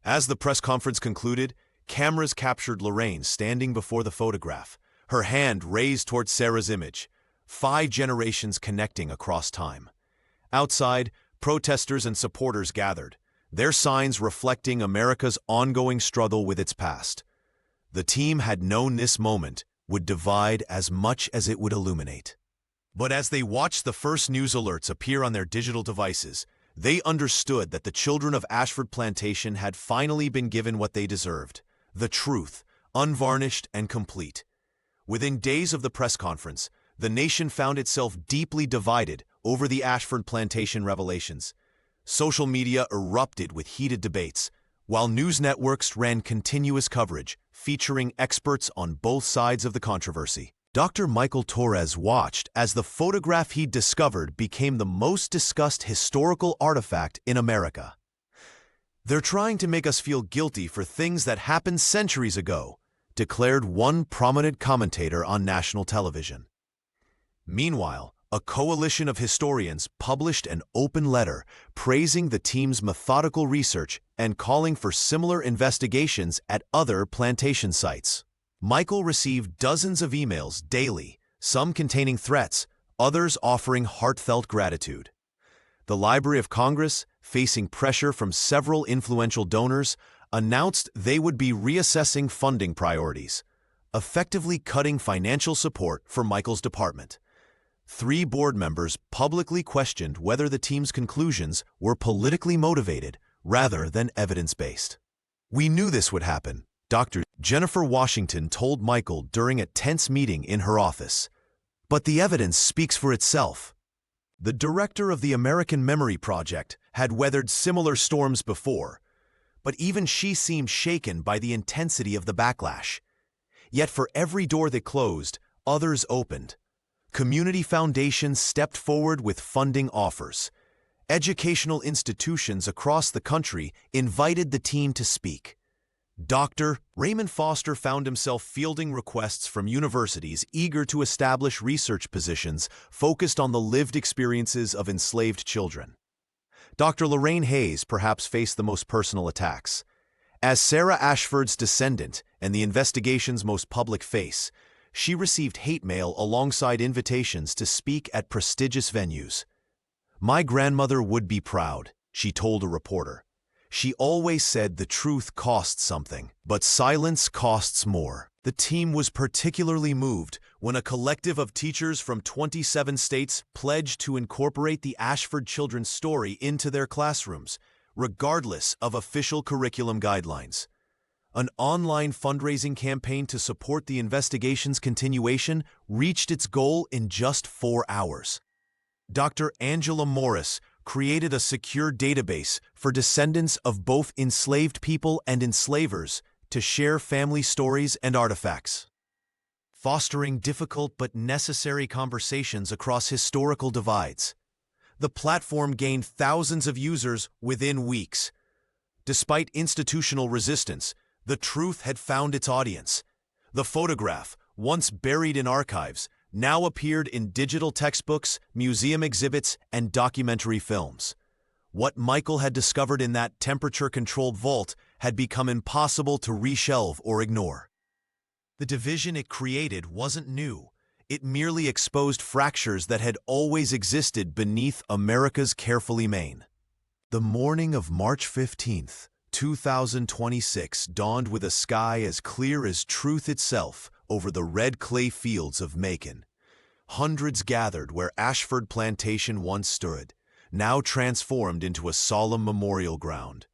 As the press conference concluded, cameras captured Lorraine standing before the photograph, her hand raised toward Sarah's image, 5 generations connecting across time. Outside, protesters and supporters gathered, their signs reflecting America's ongoing struggle with its past. The team had known this moment would divide as much as it would illuminate. But as they watched the first news alerts appear on their digital devices, they understood that the children of Ashford Plantation had finally been given what they deserved: the truth, unvarnished and complete. Within days of the press conference, the nation found itself deeply divided over the Ashford Plantation revelations. Social media erupted with heated debates, while news networks ran continuous coverage featuring experts on both sides of the controversy. Dr. Michael Torres watched as the photograph he'd discovered became the most discussed historical artifact in America. "They're trying to make us feel guilty for things that happened centuries ago," declared one prominent commentator on national television. Meanwhile, a coalition of historians published an open letter praising the team's methodical research and calling for similar investigations at other plantation sites. Michael received dozens of emails daily, some containing threats, others offering heartfelt gratitude. The Library of Congress, facing pressure from several influential donors, announced they would be reassessing funding priorities, effectively cutting financial support for Michael's department. 3 board members publicly questioned whether the team's conclusions were politically motivated rather than evidence-based. "We knew this would happen," Dr. Jennifer Washington told Michael during a tense meeting in her office. "But the evidence speaks for itself." The director of the American Memory Project had weathered similar storms before, but even she seemed shaken by the intensity of the backlash. Yet for every door that closed, others opened. Community foundations stepped forward with funding offers. Educational institutions across the country invited the team to speak. Dr. Raymond Foster found himself fielding requests from universities eager to establish research positions focused on the lived experiences of enslaved children. Dr. Lorraine Hayes perhaps faced the most personal attacks. As Sarah Ashford's descendant and the investigation's most public face, she received hate mail alongside invitations to speak at prestigious venues. "My grandmother would be proud," she told a reporter. "She always said the truth costs something, but silence costs more." The team was particularly moved when a collective of teachers from 27 states pledged to incorporate the Ashford children's story into their classrooms, regardless of official curriculum guidelines. An online fundraising campaign to support the investigation's continuation reached its goal in just 4 hours. Dr. Angela Morris created a secure database for descendants of both enslaved people and enslavers to share family stories and artifacts, fostering difficult but necessary conversations across historical divides. The platform gained thousands of users within weeks. Despite institutional resistance, the truth had found its audience. The photograph, once buried in archives, now appeared in digital textbooks, museum exhibits, and documentary films. What Michael had discovered in that temperature-controlled vault had become impossible to reshelve or ignore. The division it created wasn't new. It merely exposed fractures that had always existed beneath America's carefully made. The morning of March 15th, 2026 dawned with a sky as clear as truth itself over the red clay fields of Macon. Hundreds gathered where Ashford Plantation once stood, now transformed into a solemn memorial ground.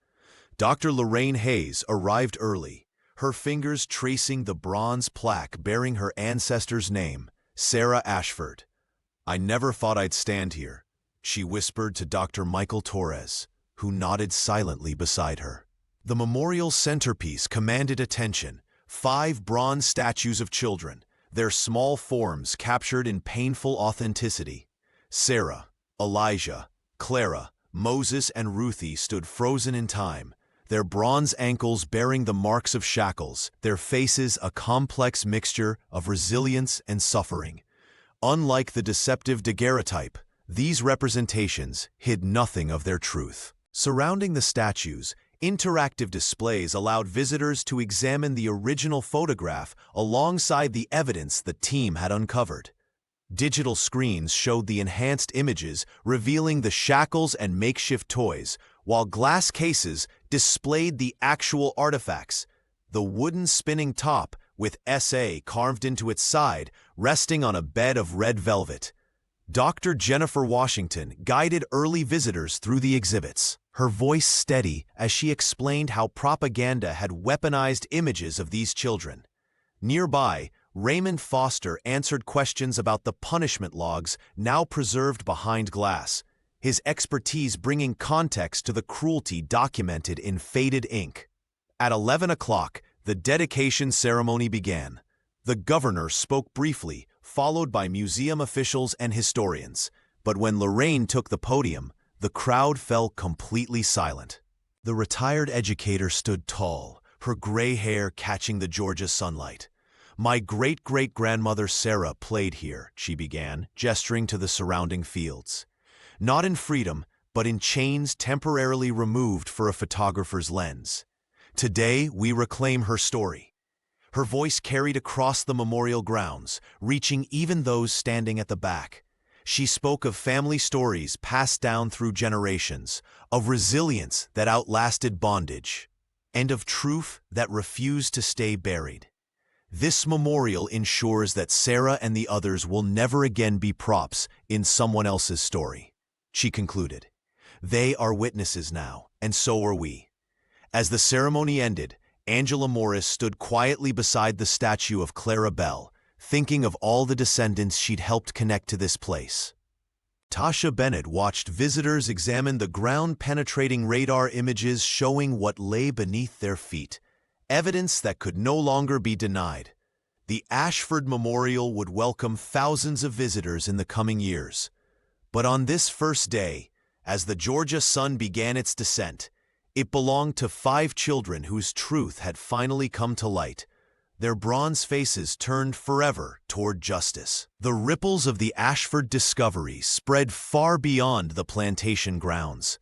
Dr. Lorraine Hayes arrived early, her fingers tracing the bronze plaque bearing her ancestor's name, Sarah Ashford. "I never thought I'd stand here," she whispered to Dr. Michael Torres, who nodded silently beside her. The memorial centerpiece commanded attention: 5 bronze statues of children, their small forms captured in painful authenticity. Sarah, Elijah, Clara, Moses, and Ruthie stood frozen in time, their bronze ankles bearing the marks of shackles, their faces a complex mixture of resilience and suffering. Unlike the deceptive daguerreotype, These representations hid nothing of their truth. Surrounding the statues, interactive displays allowed visitors to examine the original photograph alongside the evidence the team had uncovered. Digital screens showed the enhanced images, revealing the shackles and makeshift toys, while glass cases displayed the actual artifacts. The wooden spinning top, with SA carved into its side, resting on a bed of red velvet. Dr. Jennifer Washington guided early visitors through the exhibits, her voice steady as she explained how propaganda had weaponized images of these children. Nearby, Raymond Foster answered questions about the punishment logs now preserved behind glass, his expertise bringing context to the cruelty documented in faded ink. At 11 o'clock, the dedication ceremony began. The governor spoke briefly, followed by museum officials and historians. But when Lorraine took the podium, the crowd fell completely silent. The retired educator stood tall, her gray hair catching the Georgia sunlight. "My great-great-grandmother Sarah played here," she began, gesturing to the surrounding fields. "Not in freedom, but in chains temporarily removed for a photographer's lens. Today, we reclaim her story." Her voice carried across the memorial grounds, reaching even those standing at the back. She spoke of family stories passed down through generations, of resilience that outlasted bondage, and of truth that refused to stay buried. "This memorial ensures that Sarah and the others will never again be props in someone else's story," she concluded. "They are witnesses now, and so are we." As the ceremony ended, Angela Morris stood quietly beside the statue of Clara Bell, thinking of all the descendants she'd helped connect to this place. Tasha Bennett watched visitors examine the ground-penetrating radar images showing what lay beneath their feet, evidence that could no longer be denied. The Ashford Memorial would welcome thousands of visitors in the coming years. But on this first day, as the Georgia sun began its descent, it belonged to 5 children whose truth had finally come to light. Their bronze faces turned forever toward justice. The ripples of the Ashford discovery spread far beyond the plantation grounds.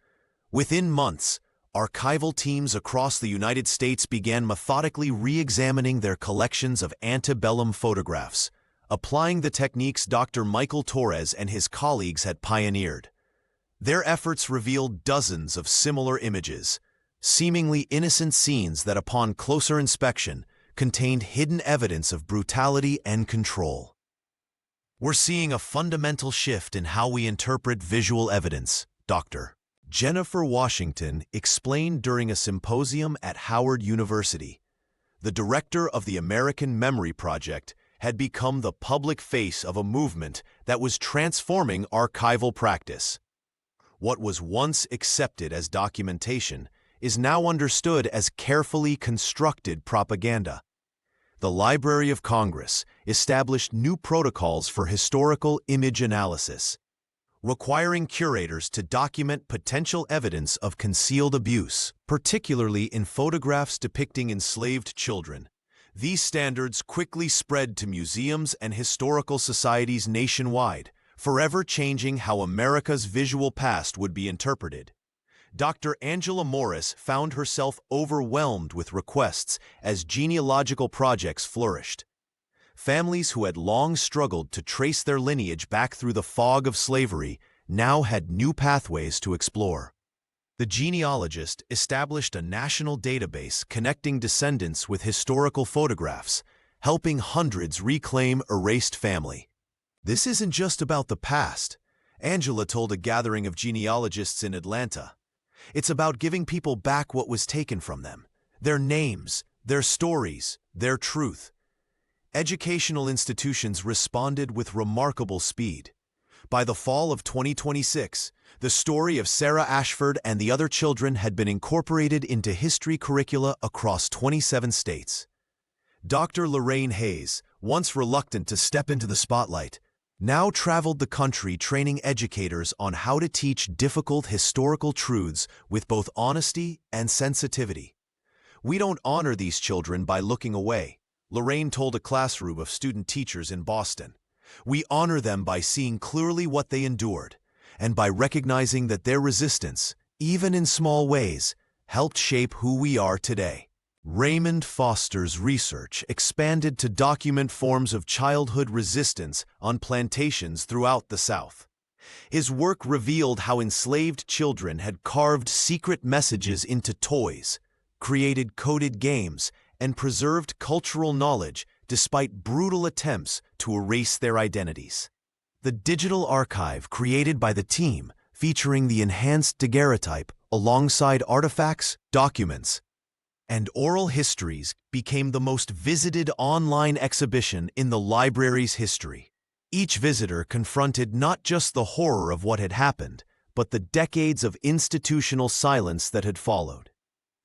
Within months, archival teams across the United States began methodically re-examining their collections of antebellum photographs, applying the techniques Dr. Michael Torres and his colleagues had pioneered. Their efforts revealed dozens of similar images, seemingly innocent scenes that upon closer inspection contained hidden evidence of brutality and control. "We're seeing a fundamental shift in how we interpret visual evidence," Dr. Jennifer Washington explained during a symposium at Howard University. The director of the American Memory Project had become the public face of a movement that was transforming archival practice. What was once accepted as documentation is now understood as carefully constructed propaganda. The Library of Congress established new protocols for historical image analysis, requiring curators to document potential evidence of concealed abuse, particularly in photographs depicting enslaved children. These standards quickly spread to museums and historical societies nationwide, forever changing how America's visual past would be interpreted. Dr. Angela Morris found herself overwhelmed with requests as genealogical projects flourished. Families who had long struggled to trace their lineage back through the fog of slavery now had new pathways to explore. The genealogist established a national database connecting descendants with historical photographs, helping hundreds reclaim erased family. "This isn't just about the past," Angela told a gathering of genealogists in Atlanta. "It's about giving people back what was taken from them, their names, their stories, their truth." Educational institutions responded with remarkable speed. By the fall of 2026, the story of Sarah Ashford and the other children had been incorporated into history curricula across 27 states. Dr. Lorraine Hayes, once reluctant to step into the spotlight, now traveled the country training educators on how to teach difficult historical truths with both honesty and sensitivity. "We don't honor these children by looking away," Lorraine told a classroom of student teachers in Boston. "We honor them by seeing clearly what they endured, and by recognizing that their resistance, even in small ways, helped shape who we are today. Raymond Foster's research expanded to document forms of childhood resistance on plantations throughout the South. His work revealed how enslaved children had carved secret messages into toys, created coded games, and preserved cultural knowledge despite brutal attempts to erase their identities. The digital archive created by the team, featuring the enhanced daguerreotype alongside artifacts, documents, and oral histories, became the most visited online exhibition in the library's history. Each visitor confronted not just the horror of what had happened, but the decades of institutional silence that had followed.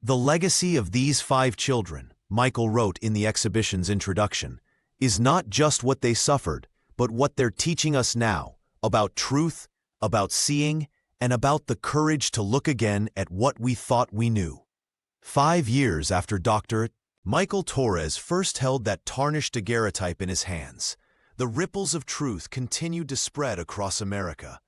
The legacy of these 5 children, Michael wrote in the exhibition's introduction, is not just what they suffered, but what they're teaching us now about truth, about seeing, and about the courage to look again at what we thought we knew. 5 years after Dr. Michael Torres first held that tarnished daguerreotype in his hands, the ripples of truth continued to spread across America.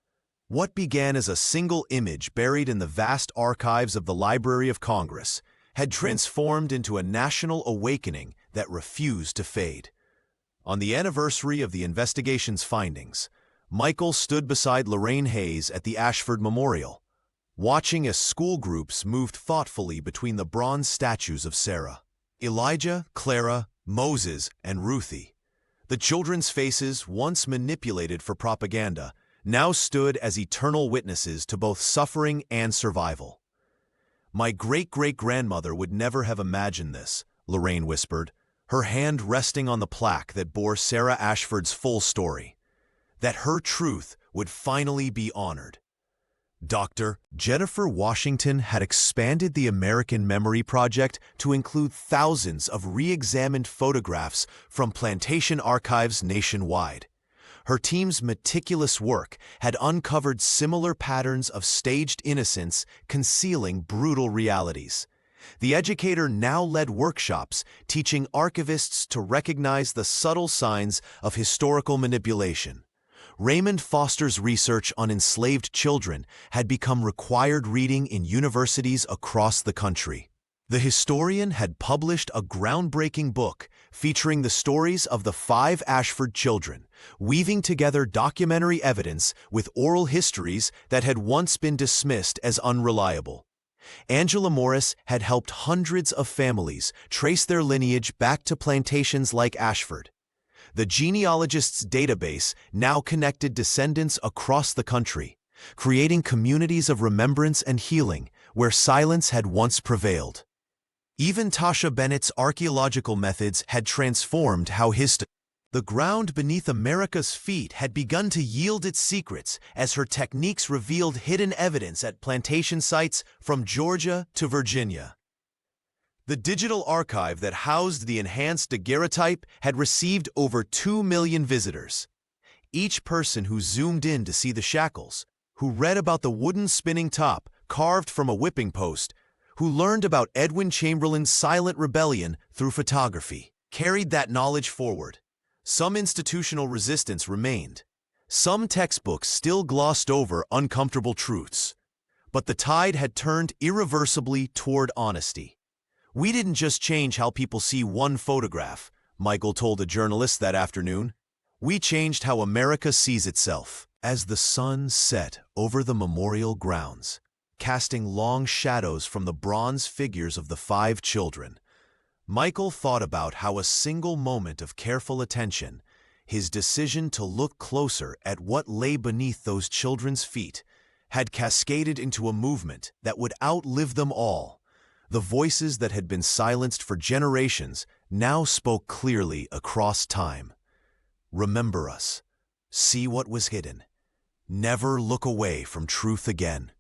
What began as a single image buried in the vast archives of the Library of Congress had transformed into a national awakening that refused to fade. On the anniversary of the investigation's findings, Michael stood beside Lorraine Hayes at the Ashford Memorial, watching as school groups moved thoughtfully between the bronze statues of Sarah, Elijah, Clara, Moses, and Ruthie. The children's faces, once manipulated for propaganda, now stood as eternal witnesses to both suffering and survival. "My great-great-grandmother would never have imagined this," Lorraine whispered, her hand resting on the plaque that bore Sarah Ashford's full story, "that her truth would finally be honored." Dr. Jennifer Washington had expanded the American Memory Project to include thousands of re-examined photographs from plantation archives nationwide. Her team's meticulous work had uncovered similar patterns of staged innocence concealing brutal realities. The educator now led workshops teaching archivists to recognize the subtle signs of historical manipulation. Raymond Foster's research on enslaved children had become required reading in universities across the country. The historian had published a groundbreaking book featuring the stories of the 5 Ashford children, weaving together documentary evidence with oral histories that had once been dismissed as unreliable. Angela Morris had helped hundreds of families trace their lineage back to plantations like Ashford. The genealogist's database now connected descendants across the country, creating communities of remembrance and healing where silence had once prevailed. Even Tasha Bennett's archaeological methods had transformed how the ground beneath America's feet had begun to yield its secrets as her techniques revealed hidden evidence at plantation sites from Georgia to Virginia. The digital archive that housed the enhanced daguerreotype had received over 2 million visitors. Each person who zoomed in to see the shackles, who read about the wooden spinning top carved from a whipping post, who learned about Edwin Chamberlain's silent rebellion through photography, carried that knowledge forward. Some institutional resistance remained. Some textbooks still glossed over uncomfortable truths. But the tide had turned irreversibly toward honesty. "We didn't just change how people see one photograph," Michael told a journalist that afternoon. "We changed how America sees itself." As the sun set over the memorial grounds, casting long shadows from the bronze figures of the 5 children, Michael thought about how a single moment of careful attention, his decision to look closer at what lay beneath those children's feet, had cascaded into a movement that would outlive them all. The voices that had been silenced for generations now spoke clearly across time. "Remember us. See what was hidden. Never look away from truth again."